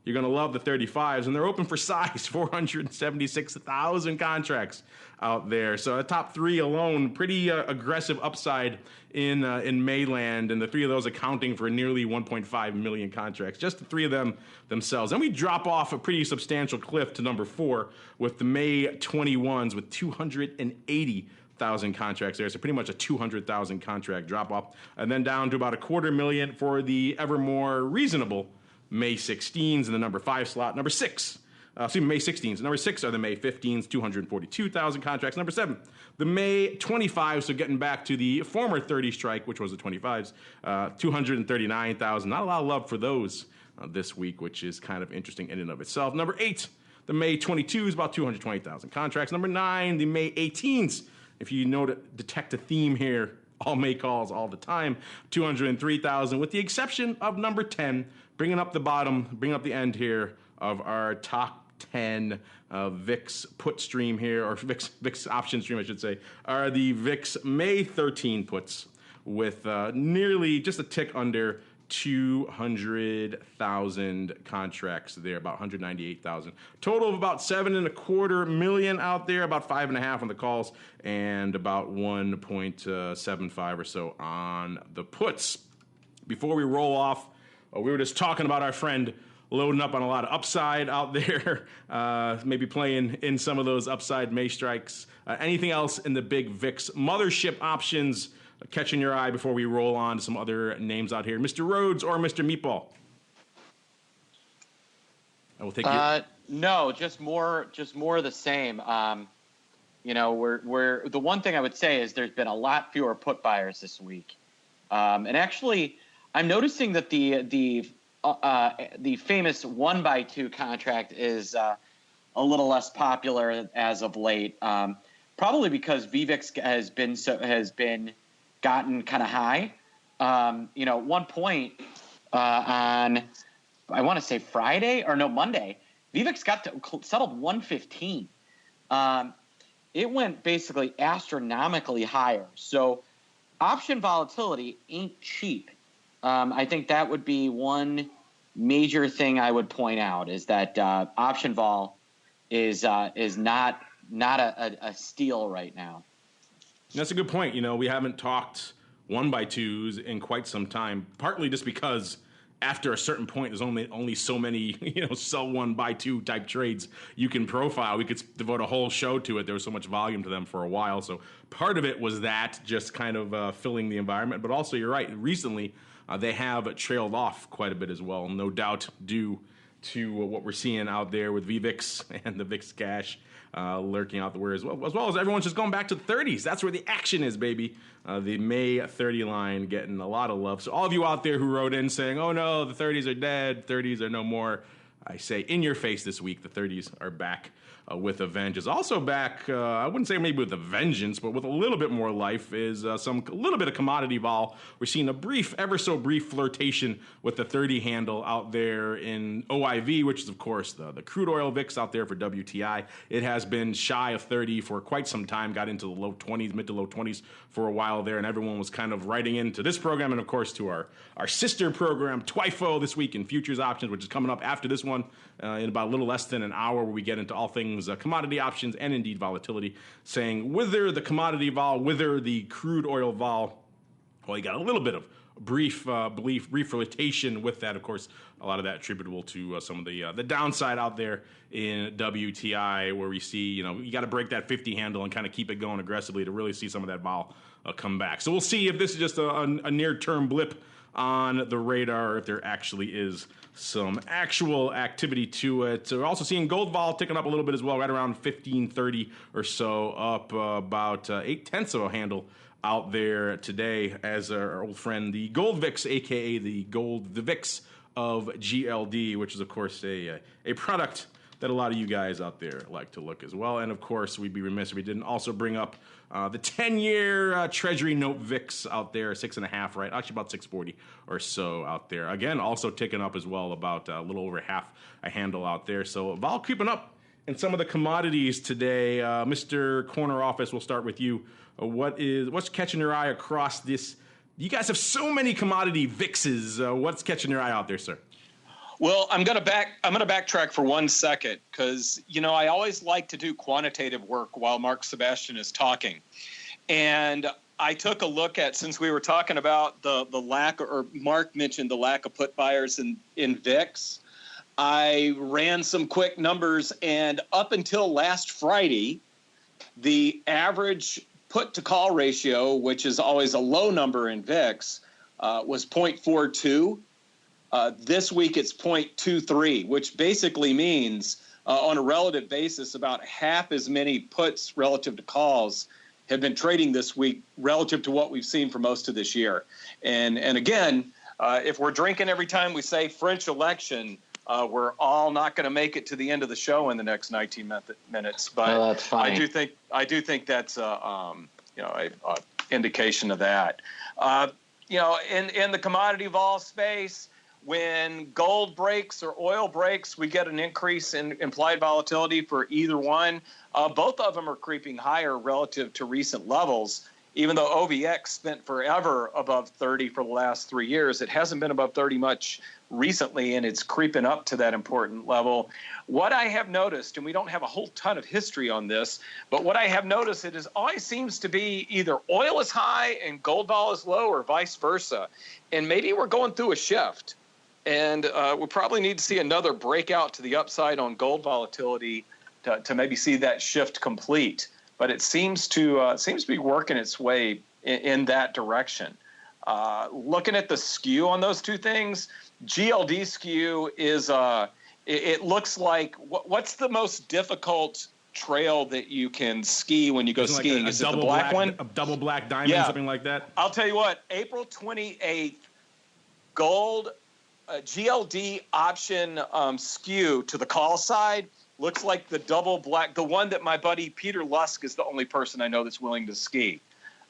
you're going to love the 35s, and they're open for size, 476,000 contracts out there. So the top three alone, pretty aggressive upside in Mayland, and the three of those accounting for nearly 1.5 million contracts, just the three of them themselves. Then we drop off a pretty substantial cliff to number 4 with the May 21s with 280,000 contracts there. So pretty much a 200,000 contract drop off, and then down to about 250,000 for the ever more reasonable May 16s in the number 5 slot. Number 6, May 16s. Number 6 are the May 15s, 242,000 contracts. Number 7, the May 25s, so getting back to the former 30 strike, which was the 25s, 239,000. Not a lot of love for those this week, which is kind of interesting in and of itself. Number 8, the May 22s, about 220,000 contracts. Number 9, the May 18s. If you know to detect a theme here, all May calls all the time, 203,000, with the exception of number 10, bringing up the bottom, bringing up the end here of our top 10 VIX put stream here, or VIX option stream, I should say, are the VIX May 13 puts with nearly just a tick under 200,000 contracts there, about 198,000. Total of about 7.25 million out there, about 5.5 on the calls, and about 1.75 or so on the puts. Before we roll off, we were just talking about our friend loading up on a lot of upside out there, maybe playing in some of those upside May strikes. Anything else in the big VIX mothership options catching your eye before we roll on to some other names out here? Mr. Rhodes or Mr. Meatball? I will take No, just more of the same. We're the one thing I would say is there's been a lot fewer put buyers this week, and actually, I'm noticing that the famous 1x2 contract is a little less popular as of late, probably because VVIX has been gotten kind of high. At one point on, I want to say Monday, VVIX got to settled 115. It went basically astronomically higher. So option volatility ain't cheap. I think that would be one major thing I would point out, is that option vol is not a steal right now. That's a good point. We haven't talked 1x2s in quite some time, partly just because after a certain point, there's only so many, sell 1x2 type trades you can profile. We could devote a whole show to it. There was so much volume to them for a while. So part of it was that, just kind of filling the environment. But also, you're right, recently they have trailed off quite a bit as well, no doubt due to what we're seeing out there with VVIX and the VIX Cash lurking out there as well as everyone's just going back to the 30s. That's where the action is, baby. The May 30 line getting a lot of love. So all of you out there who wrote in saying, oh no, the 30s are dead, 30s are no more, I say in your face this week, the 30s are back with a vengeance. Also back, I wouldn't say maybe with a vengeance, but with a little bit more life is a little bit of commodity vol. We're seeing a ever so brief flirtation with the 30 handle out there in OIV, which is of course the crude oil VIX out there for WTI. It has been shy of 30 for quite some time, got into the low 20s, mid to low 20s for a while there, and everyone was kind of writing into this program and of course to our sister program, TWIFO, this week in futures options, which is coming up after this one in about a little less than an hour, where we get into all things commodity options and indeed volatility, saying whether the commodity vol, whether the crude oil vol. Well, you got a little bit of brief flirtation with that. Of course, a lot of that attributable to some of the downside out there in WTI, where we see, you got to break that 50 handle and kind of keep it going aggressively to really see some of that vol come back. So we'll see if this is just a near-term blip on the radar, or if there actually is some actual activity to it. So we're also seeing gold vol ticking up a little bit as well, right around 1530 or so, up about 0.8 of a handle out there today, as our old friend the Gold VIX, aka the VIX of GLD, which is, of course, a product that a lot of you guys out there like to look as well. And, of course, we'd be remiss if we didn't also bring up the 10-year Treasury note VIX out there, 6.5, right? Actually, about 640 or so out there. Again, also ticking up as well, about a little over half a handle out there. So vol creeping up in some of the commodities today. Mr. Corner Office, we'll start with you. What's catching your eye across this? You guys have so many commodity VIXs. What's catching your eye out there, sir? Well, I'm going to backtrack for 1 second because, I always like to do quantitative work while Mark Sebastian is talking. And I took a look at, since we were talking about the lack, or Mark mentioned the lack of put buyers in VIX, I ran some quick numbers, and up until last Friday, the average put to call ratio, which is always a low number in VIX, was 0.42. This week it's 0.23, which basically means on a relative basis, about half as many puts relative to calls have been trading this week relative to what we've seen for most of this year. And again, if we're drinking every time we say French election, we're all not going to make it to the end of the show in the next 19 minutes. But that's funny. I do think that's a indication of that. In the commodity vol space, when gold breaks or oil breaks, we get an increase in implied volatility for either one. Both of them are creeping higher relative to recent levels. Even though OVX spent forever above 30 for the last 3 years, it hasn't been above 30 much recently, and it's creeping up to that important level. What I have noticed, and we don't have a whole ton of history on this, but what I have noticed, it always seems to be either oil is high and gold vol is low, or vice versa. And maybe we're going through a shift. And we probably need to see another breakout to the upside on gold volatility to maybe see that shift complete. But it seems to be working its way in that direction. Looking at the skew on those two things, GLD skew is it looks like what's the most difficult trail that you can ski when you go skiing? Is it the black one? A double black diamond, something like that? I'll tell you what, April 28th, gold GLD option skew to the call side looks like the double black, the one that my buddy Peter Lusk is the only person I know that's willing to ski.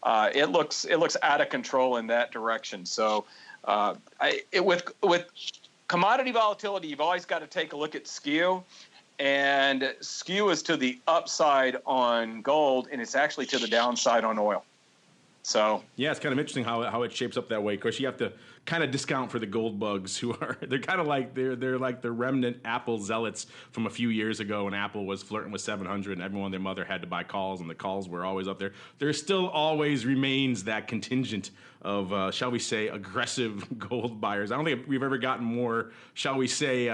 It looks out of control in that direction. So with commodity volatility, you've always got to take a look at skew, and skew is to the upside on gold, and it's actually to the downside on oil. So yeah, it's kind of interesting how it shapes up that way. Of course, you have to kind of discount for the gold bugs they're kind of like they're like the remnant Apple zealots from a few years ago when Apple was flirting with 700 and everyone and their mother had to buy calls and the calls were always up there. There still always remains that contingent of shall we say aggressive gold buyers. I don't think we've ever gotten more, shall we say,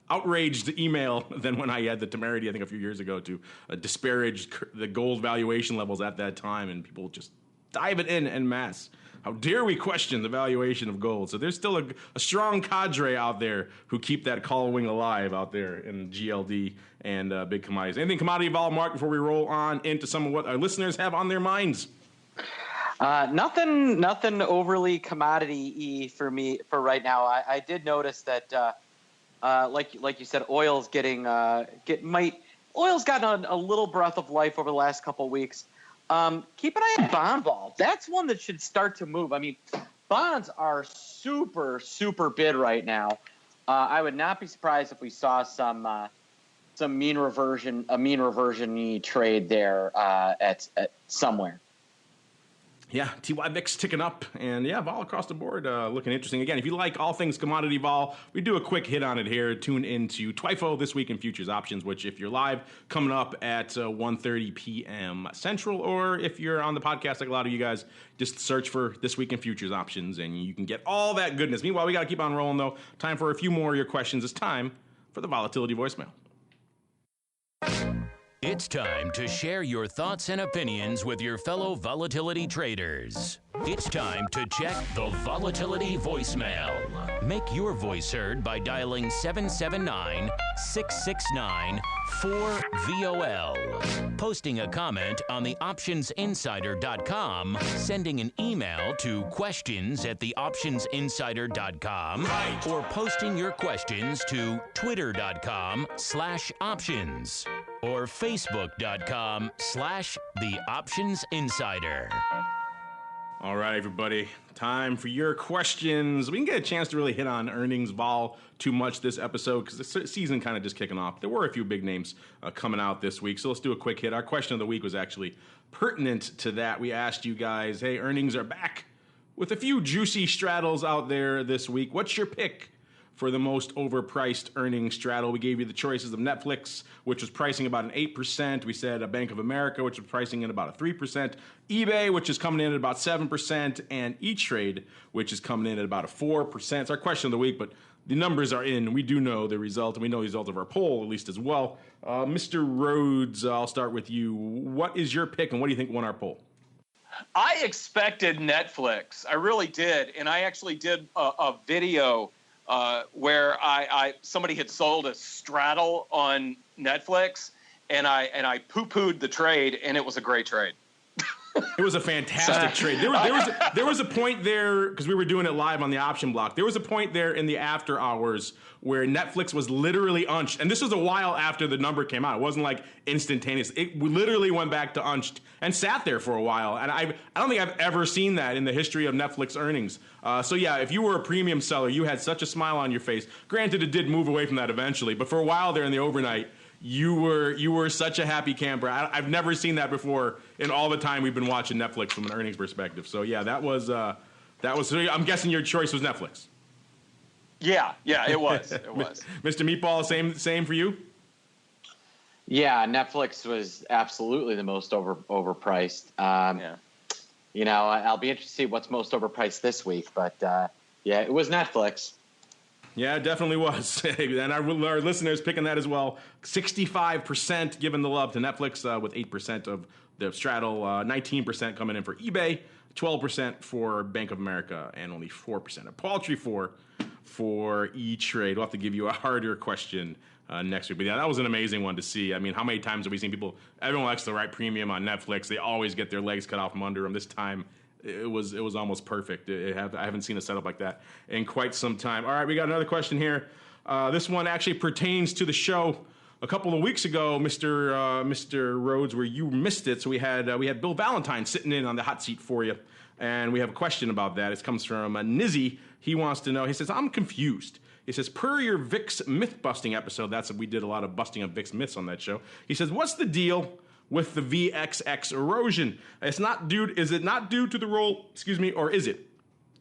outraged email than when I had the temerity, I think a few years ago, to disparage the gold valuation levels at that time, and people just dive it in en masse. How dare we question the valuation of gold? So there's still a strong cadre out there who keep that call wing alive out there in GLD and big commodities. Anything commodity vol, Mark, before we roll on into some of what our listeners have on their minds? Nothing overly commodity-y for me for right now. I did notice that, like you said, oil's oil's gotten a little breath of life over the last couple of weeks. Keep an eye on bond vol. That's one that should start to move. I mean, bonds are super, super bid right now. I would not be surprised if we saw some mean reversion trade there at somewhere. Yeah, TY VIX ticking up, and yeah, vol across the board looking interesting. Again, if you like all things commodity vol, we do a quick hit on it here. Tune into TWIFO This Week in Futures Options, which if you're live, coming up at 1:30 p.m. Central, or if you're on the podcast like a lot of you guys, just search for This Week in Futures Options, and you can get all that goodness. Meanwhile, we got to keep on rolling, though. Time for a few more of your questions. It's time for the Volatility voicemail. It's time to share your thoughts and opinions with your fellow volatility traders. It's time to check the Volatility voicemail. Make your voice heard by dialing 779-669-4VOL, posting a comment on the optionsinsider.com, sending an email to questions@theoptionsinsider.com, or posting your questions to twitter.com/options or facebook.com/theoptionsinsider. All right, everybody. Time for your questions. We didn't get a chance to really hit on earnings vol too much this episode because the season kind of just kicking off. There were a few big names coming out this week, so let's do a quick hit. Our question of the week was actually pertinent to that. We asked you guys, hey, earnings are back with a few juicy straddles out there this week. What's your pick for the most overpriced earnings straddle? We gave you the choices of Netflix, which was pricing about an 8%. We said a Bank of America, which was pricing in about a 3%. eBay, which is coming in at about 7%. And E-Trade, which is coming in at about a 4%. It's our question of the week, but the numbers are in. We do know the result, and we know the result of our poll, at least as well. Mr. Rhodes, I'll start with you. What is your pick, and what do you think won our poll? I expected Netflix. I really did. And I actually did a video where somebody had sold a straddle on Netflix, and I poo-pooed the trade, and it was a great trade. It was a fantastic trade. There was a point there, because we were doing it live on the option block. There was a point there in the after hours where Netflix was literally unched. And this was a while after the number came out. It wasn't like instantaneous. It literally went back to unched and sat there for a while. And I don't think I've ever seen that in the history of Netflix earnings. So yeah, if you were a premium seller, you had such a smile on your face. Granted, it did move away from that eventually. But for a while there in the overnight, you were such a happy camper. I've never seen that before in all the time we've been watching Netflix from an earnings perspective. So yeah, that was. I'm guessing your choice was Netflix. Yeah, it was. It was. Mr. Meatball, same for you. Yeah, Netflix was absolutely the most overpriced. You know, I'll be interested to see what's most overpriced this week, but yeah, it was Netflix. Yeah, it definitely was. And our listeners picking that as well. 65% giving the love to Netflix with 8% of the straddle, 19% coming in for eBay, 12% for Bank of America, and only 4%, a paltry 4 for E-Trade. We'll have to give you a harder question next week. But yeah, that was an amazing one to see. I mean, how many times have we seen people, everyone likes the right premium on Netflix. They always get their legs cut off from under them. This time, it was almost perfect. I haven't seen a setup like that in quite some time. All right, we got another question here. This one actually pertains to the show a couple of weeks ago, Mr. Rhodes, where you missed it. So we had Bill Valentine sitting in on the hot seat for you, and we have a question about that. It comes from Nizy. He wants to know. He says, "I'm confused." He says, per your VIX Myth-busting episode, we did a lot of busting of VIX myths on that show. He says, what's the deal with the VXX erosion? Is it not due to the roll, or is it?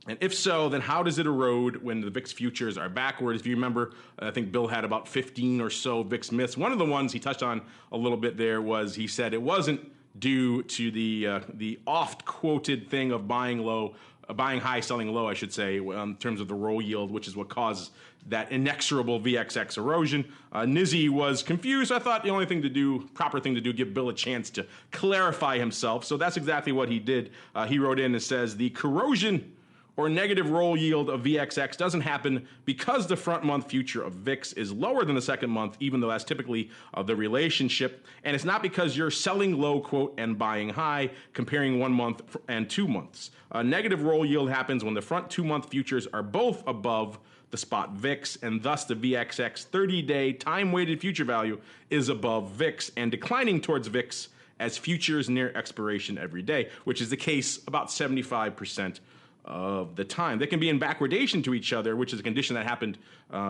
And if so, then how does it erode when the VIX futures are backwards? If you remember, I think Bill had about 15 or so VIX myths. One of the ones he touched on a little bit there was he said it wasn't due to the oft-quoted thing of buying high, selling low, I should say, in terms of the roll yield, which is what causes that inexorable VXX erosion. Nizy was confused. I thought the proper thing to do, give Bill a chance to clarify himself. So that's exactly what he did. He wrote in and says, the corrosion or negative roll yield of VXX doesn't happen because the front month future of VIX is lower than the second month, even though that's typically the relationship. And it's not because you're selling low, quote, and buying high, comparing 1 month and 2 months. Negative roll yield happens when the front 2 month futures are both above the spot VIX, and thus the VXX 30-day time-weighted future value is above VIX and declining towards VIX as futures near expiration every day, which is the case about 75% of the time. They can be in backwardation to each other, which is a condition that happened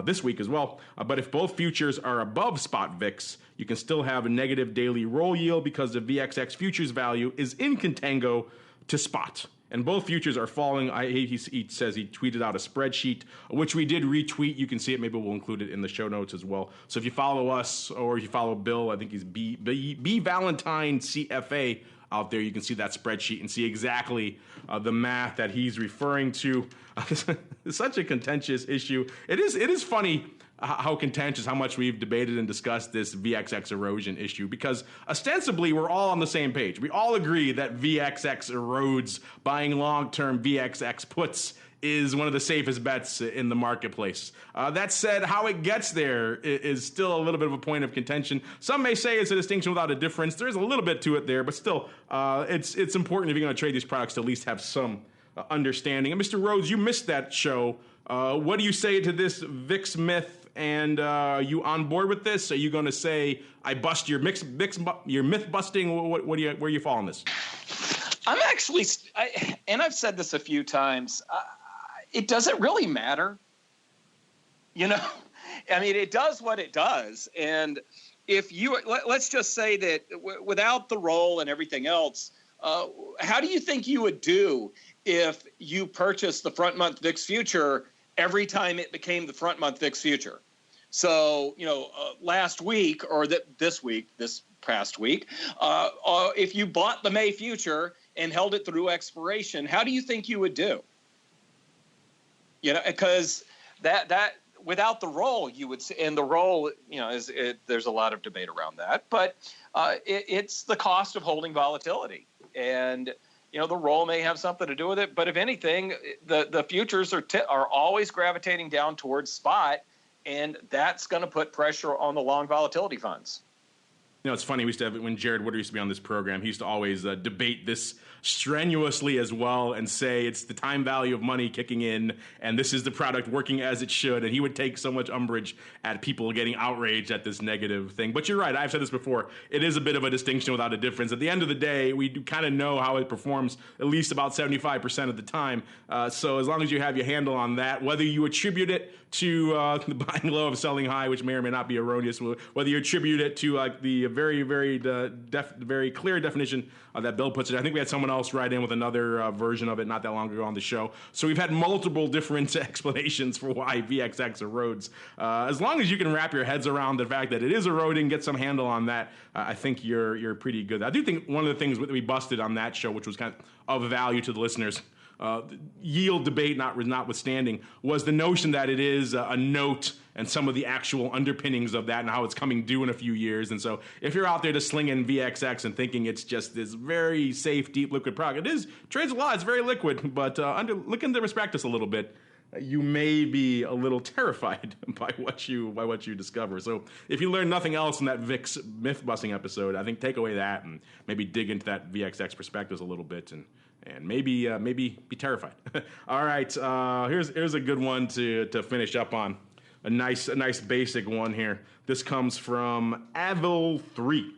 this week as well. But if both futures are above spot VIX, you can still have a negative daily roll yield because the VXX futures value is in contango to spot. And both futures are falling. He says he tweeted out a spreadsheet, which we did retweet. You can see it. Maybe we'll include it in the show notes as well. So if you follow us or if you follow Bill, I think he's B Valentine CFA out there, you can see that spreadsheet and see exactly the math that he's referring to. It's such a contentious issue. It is funny how contentious, how much we've debated and discussed this VXX erosion issue, because ostensibly we're all on the same page. We all agree that VXX erodes. Buying long-term VXX puts is one of the safest bets in the marketplace. That said, how it gets there is still a little bit of a point of contention. Some may say it's a distinction without a difference. There's a little bit to it there, but still, it's important if you're going to trade these products to at least have some understanding. And Mr. Rhodes, you missed that show. What do you say to this VIX myth? And are you on board with this? Are you going to say I bust your myth busting? Where are you following this? I'm actually, and I've said this a few times. It doesn't really matter, I mean, it does what it does. And if you let's just say that without the roll and everything else, how do you think you would do if you purchased the front month VIX future every time it became the front month VIX future? So, last week or this past week, if you bought the May future and held it through expiration, how do you think you would do? Because that without the roll, you would see, and the roll, there's a lot of debate around that, but it's the cost of holding volatility. And, the roll may have something to do with it, but if anything, the futures are always gravitating down towards spot, and that's going to put pressure on the long volatility funds. It's funny. We used to have, when Jared Woodard used to be on this program, he used to always debate this strenuously as well and say it's the time value of money kicking in and this is the product working as it should. And he would take so much umbrage at people getting outraged at this negative thing. But you're right. I've said this before. It is a bit of a distinction without a difference. At the end of the day, we do kind of know how it performs at least about 75% of the time. So as long as you have your handle on that, whether you attribute it to the buying low of selling high, which may or may not be erroneous, whether you attribute it to the very, very very clear definition that Bill puts it. I think we had someone else write in with another version of it not that long ago on the show. So we've had multiple different explanations for why VXX erodes. As long as you can wrap your heads around the fact that it is eroding, get some handle on that, I think you're pretty good. I do think one of the things that we busted on that show, which was kind of value to the listeners, yield debate notwithstanding, was the notion that it is a note and some of the actual underpinnings of that and how it's coming due in a few years. And so if you're out there just slinging VXX and thinking it's just this very safe, deep liquid product, it trades a lot, it's very liquid, but look into the prospectus a little bit. You may be a little terrified by what you discover. So if you learn nothing else in that VIX myth-busting episode, I think take away that and maybe dig into that VXX prospectus a little bit and maybe be terrified. All right, here's a good one to finish up on. A nice basic one here. This comes from Avil3.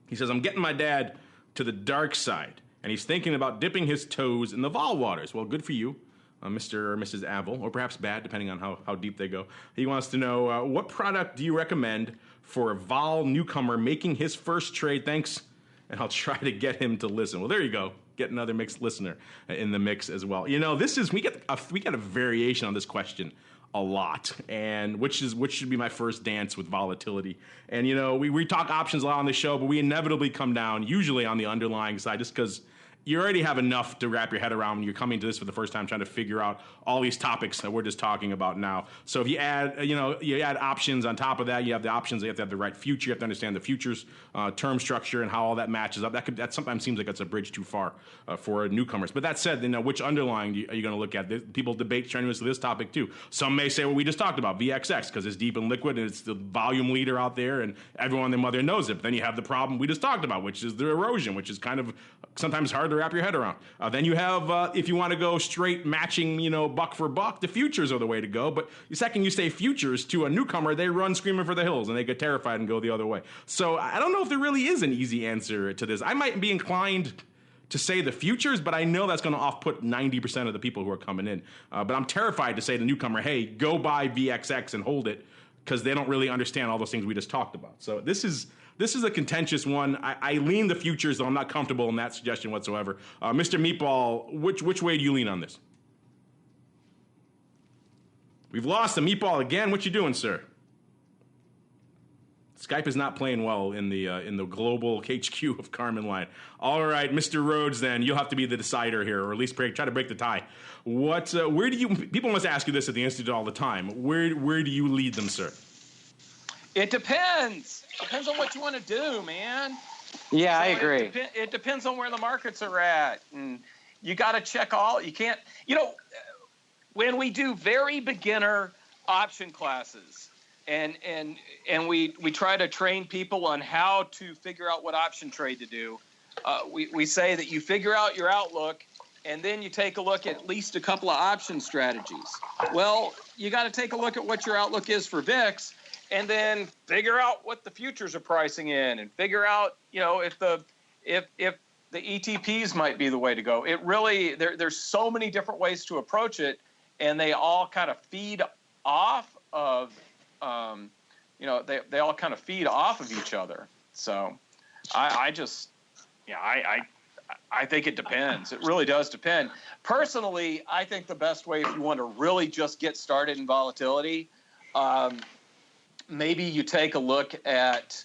He says, I'm getting my dad to the dark side, and he's thinking about dipping his toes in the vol waters. Well, good for you, Mr. or Mrs. Avil, or perhaps bad, depending on how deep they go. He wants to know, what product do you recommend for a vol newcomer making his first trade? Thanks, and I'll try to get him to listen. Well, there you go. Get another mixed listener in the mix as well. This is we get a variation on this question a lot, and which should be my first dance with volatility. And we talk options a lot on the show, but we inevitably come down usually on the underlying side, just because you already have enough to wrap your head around when you're coming to this for the first time, trying to figure out all these topics that we're just talking about now. So if you add, you add options on top of that, you have the options, you have to have the right future, you have to understand the futures term structure and how all that matches up. That sometimes seems like it's a bridge too far for newcomers. But that said, which underlying are you going to look at? People debate strenuously this topic too. Some may say what we just talked about, VXX, because it's deep and liquid and it's the volume leader out there and everyone and their mother knows it. But then you have the problem we just talked about, which is the erosion, which is kind of sometimes hard to wrap your head around. Then you have, if you want to go straight matching, buck for buck, the futures are the way to go. But the second you say futures to a newcomer, they run screaming for the hills and they get terrified and go the other way. So I don't know if there really is an easy answer to this. I might be inclined to say the futures, but I know that's going to off-put 90% of the people who are coming in. But I'm terrified to say to the newcomer, hey, go buy VXX and hold it, because they don't really understand all those things we just talked about. So this is a contentious one. I lean the futures, though I'm not comfortable in that suggestion whatsoever. Mr. Meatball, which way do you lean on this? We've lost the Meatball again. What you doing, sir? Skype is not playing well in the global HQ of Carmen line. All right, Mr. Rhodes, then you'll have to be the decider here, or at least try to break the tie. Where do you? People must ask you this at the Institute all the time. Where do you lead them, sir? It depends. Depends on what you want to do, man. Yeah, I agree. It depends on where the markets are at, and you got to check all. You can't. when we do very beginner option classes and we try to train people on how to figure out what option trade to do, we say that you figure out your outlook and then you take a look at least a couple of option strategies. Well, you got to take a look at what your outlook is for VIX and then figure out what the futures are pricing in and figure out, if the ETPs might be the way to go. It really, there's so many different ways to approach it, and they all kind of feed off of, they all kind of feed off of each other. So I think it depends. It really does depend. Personally, I think the best way, if you want to really just get started in volatility, maybe you take a look at,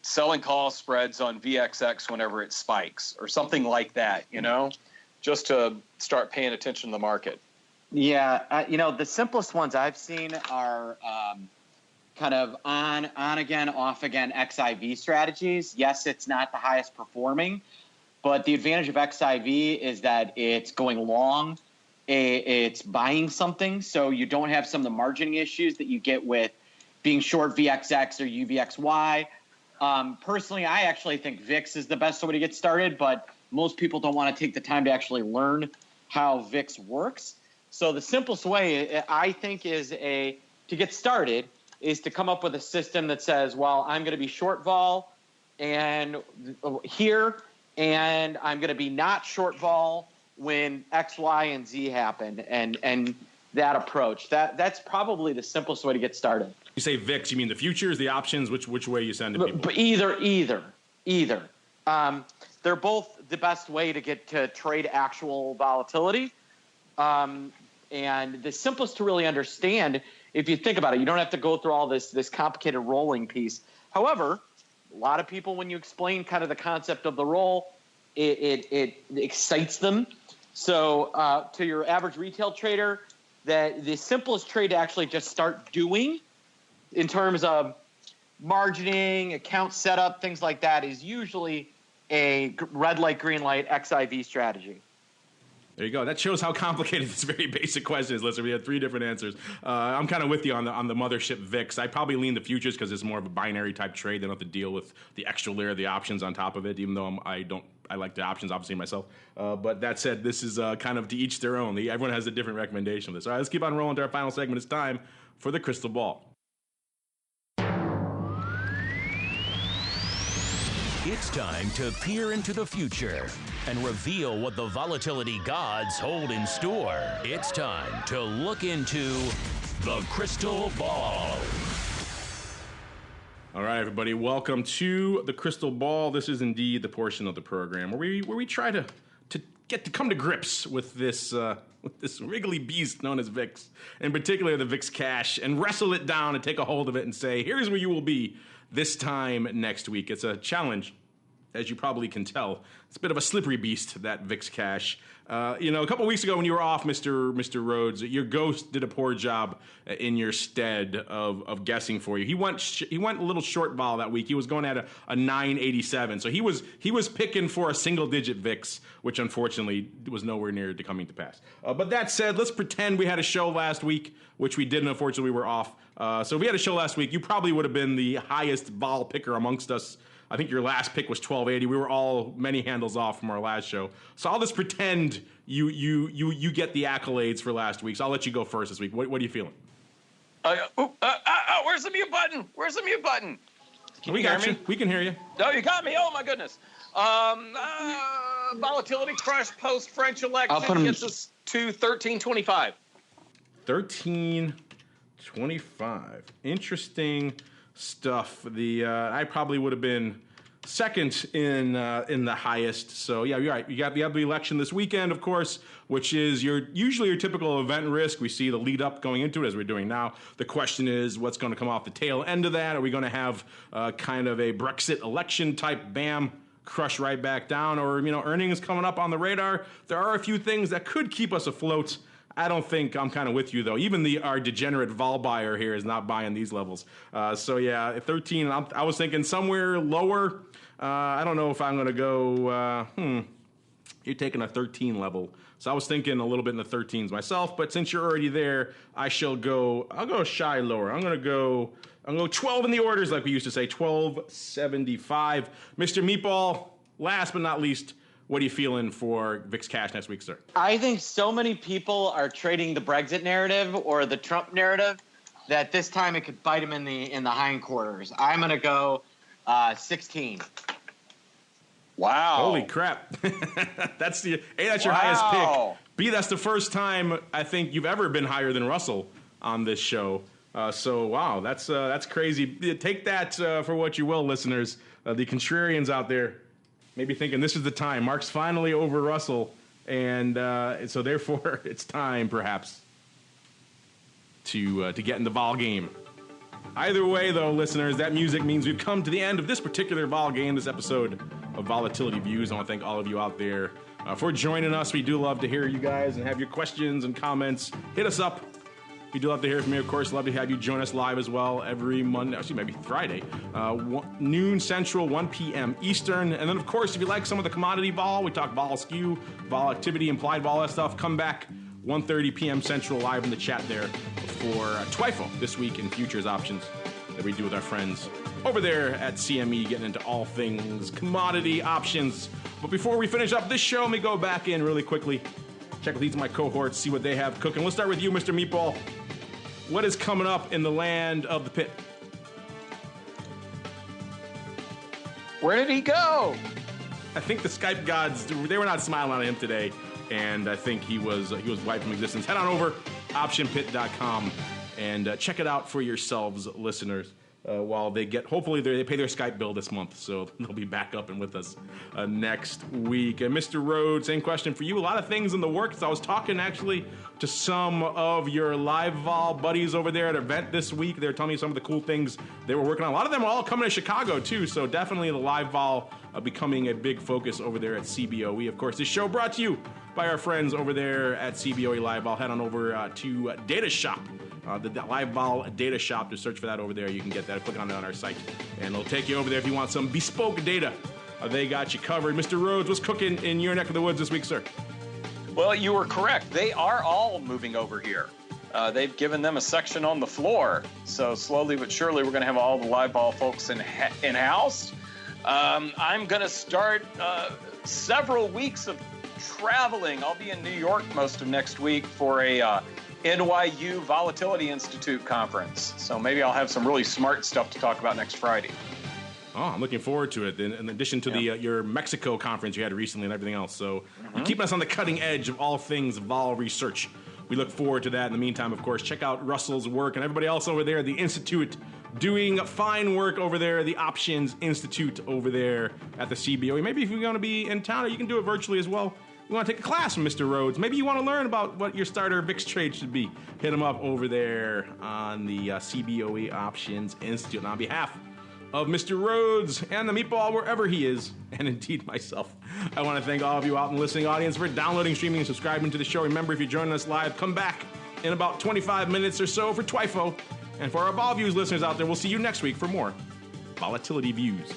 selling call spreads on VXX whenever it spikes or something like that, just to start paying attention to the market. Yeah. The simplest ones I've seen are kind of on again, off again XIV strategies. Yes, it's not the highest performing, but the advantage of XIV is that it's going long. It's buying something, so you don't have some of the margining issues that you get with being short VXX or UVXY. Personally, I actually think VIX is the best way to get started, but most people don't want to take the time to actually learn how VIX works. So the simplest way, I think, is to get started is to come up with a system that says, well, I'm going to be short vol and here, and I'm going to be not short vol when X, Y, and Z happen, and that approach. That's probably the simplest way to get started. You say VIX, you mean the futures, the options? Which way you send to people? But either. They're both the best way to get to trade actual volatility. And the simplest to really understand, if you think about it, you don't have to go through all this complicated rolling piece. However, a lot of people, when you explain kind of the concept of the roll, it excites them. So to your average retail trader, the simplest trade to actually just start doing in terms of margining, account setup, things like that is usually a red light, green light XIV strategy. There you go. That shows how complicated this very basic question is. Listen, we had 3 different answers. I'm kind of with you on the mothership VIX. I probably lean the futures because it's more of a binary type trade. They don't have to deal with the extra layer of the options on top of it, even though I like the options, obviously, myself. But that said, this is kind of to each their own. Everyone has a different recommendation of this. All right, let's keep on rolling to our final segment. It's time for the crystal ball. It's time to peer into the future and reveal what the volatility gods hold in store. It's time to look into the crystal ball. All right, everybody, welcome to the crystal ball. This is indeed the portion of the program where we try to come to grips with this wriggly beast known as VIX, in particular the VIX Cash, and wrestle it down and take a hold of it and say, here's where you will be this time next week. It's a challenge, as you probably can tell. It's a bit of a slippery beast, that VIX Cash. A couple of weeks ago when you were off, Mr. Rhodes, your ghost did a poor job in your stead of guessing for you. He went a little short vol that week. He was going at a 987, so he was picking for a single digit VIX, which unfortunately was nowhere near to coming to pass. But that said, let's pretend we had a show last week, which we didn't. Unfortunately, we were off. So if we had a show last week, you probably would have been the highest vol picker amongst us. I think your last pick was 1280. We were all many handles off from our last show. So I'll just pretend you get the accolades for last week. So I'll let you go first this week. What are you feeling? Where's the mute button? Where's the mute button? We got you. We can hear you. No, you got me. Oh, my goodness. Volatility crush post French election gets us to 1325. 1325. Interesting stuff. I probably would have been second in the highest. So yeah, you're right. You have the election this weekend, of course, which is usually your typical event risk. We see the lead up going into it as we're doing now. The question is, what's going to come off the tail end of that? Are we going to have kind of a Brexit election type bam crush right back down, or earnings coming up on the radar? There are a few things that could keep us afloat. I don't think I'm kind of with you, though. Even our degenerate vol buyer here is not buying these levels. So, yeah, 13, I was thinking somewhere lower. I don't know if I'm going to go, you're taking a 13 level So I was thinking a little bit in the 13s myself, but since you're already there, I'll go shy lower. I'm gonna go 12 in the orders, like we used to say, 12.75. Mr. Meatball, last but not least, what are you feeling for VIX Cash next week, sir? I think so many people are trading the Brexit narrative or the Trump narrative that this time it could bite them in the hindquarters. I'm going to go 16. Wow. Holy crap. That's your highest pick. B, that's the first time I think you've ever been higher than Russell on this show. So, wow, that's crazy. Take that for what you will, listeners. The contrarians out there maybe thinking this is the time. Mark's finally over Russell, and so therefore it's time, perhaps, to get in the vol game. Either way, though, listeners, that music means we've come to the end of this particular vol game, this episode of Volatility Views. I want to thank all of you out there for joining us. We do love to hear you guys and have your questions and comments. Hit us up. We do love to hear from you. Of course, love to have you join us live as well every Monday, actually maybe Friday, noon Central, 1 p.m. Eastern. And then, of course, if you like some of the commodity vol, we talk vol skew, vol activity, implied vol, that stuff, come back 1:30 p.m. Central live in the chat there for TWIFO this week in futures options that we do with our friends over there at CME, getting into all things commodity options. But before we finish up this show, let me go back in really quickly, check with each of my cohorts, see what they have cooking. Let's start with you, Mr. Meatball. What is coming up in the land of the pit? Where did he go? I think the Skype gods, they were not smiling on him today, and I think he was wiped from existence. Head on over, optionpit.com, and check it out for yourselves, listeners. While hopefully they pay their Skype bill this month, so they'll be back up and with us next week. And Mr. Rhodes, same question for you. A lot of things in the works. I was talking actually to some of your live vol buddies over there at an event this week. They were telling me some of the cool things they were working on. A lot of them are all coming to Chicago too, so definitely the live vol becoming a big focus over there at CBOE. Of course, this show brought to you by our friends over there at CBOE Live Vol. Head on over to Data Shop. The Live Vol Data Shop, to search for that over there. You can get that. Click on it on our site, and it'll take you over there if you want some bespoke data. They got you covered. Mr. Rhodes, what's cooking in your neck of the woods this week, sir? Well, you were correct. They are all moving over here. They've given them a section on the floor. So slowly but surely, we're going to have all the Live Vol folks in-house. I'm going to start several weeks of traveling. I'll be in New York most of next week for a NYU Volatility Institute conference. So maybe I'll have some really smart stuff to talk about next Friday. Oh, I'm looking forward to it. In addition to your Mexico conference you had recently and everything else. So you're keeping us on the cutting edge of all things vol research. We look forward to that. In the meantime, of course, check out Russell's work and everybody else over there at the Institute doing fine work over there, the Options Institute over there at the CBOE. Maybe if you're going to be in town, you can do it virtually as well. You want to take a class from Mr. Rhodes. Maybe you want to learn about what your starter VIX trade should be. Hit him up over there on the CBOE Options Institute. And on behalf of Mr. Rhodes and the Meatball, wherever he is, and indeed myself, I want to thank all of you out in the listening audience for downloading, streaming, and subscribing to the show. Remember, if you're joining us live, come back in about 25 minutes or so for TWIFO. And for our Vol Views listeners out there, we'll see you next week for more Volatility Views.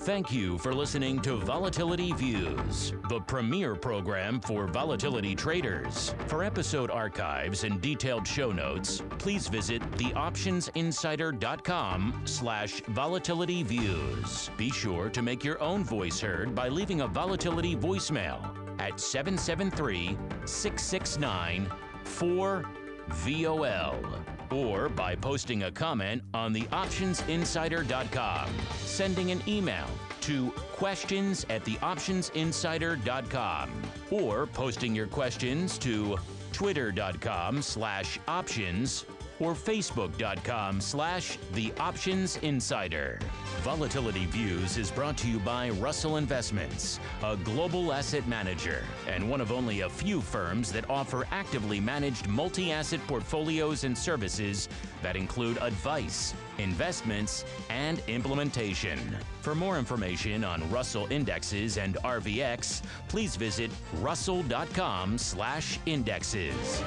Thank you for listening to Volatility Views, the premier program for volatility traders. For episode archives and detailed show notes, please visit theoptionsinsider.com/volatilityviews. Be sure to make your own voice heard by leaving a volatility voicemail at 773-669-4VOL. Or by posting a comment on theoptionsinsider.com, sending an email to questions@theoptionsinsider.com, or posting your questions to twitter.com/options or facebook.com/theoptionsinsider. Volatility Views is brought to you by Russell Investments, a global asset manager and one of only a few firms that offer actively managed multi-asset portfolios and services that include advice, investments, and implementation. For more information on Russell indexes and RVX, please visit russell.com/indexes.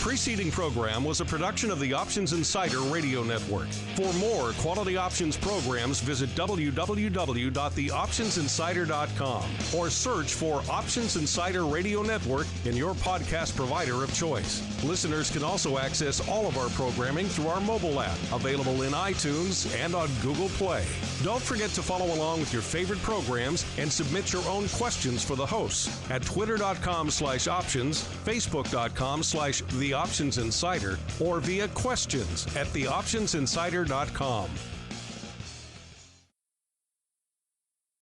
preceding program was a production of the Options Insider Radio Network. For more quality options programs, visit www.theoptionsinsider.com or search for Options Insider Radio Network in your podcast provider of choice. Listeners can also access all of our programming through our mobile app, available in iTunes and on Google Play. Don't forget to follow along with your favorite programs and submit your own questions for the hosts at twitter.com/options, facebook.com/theoptionsinsider, or via questions at theoptionsinsider.com.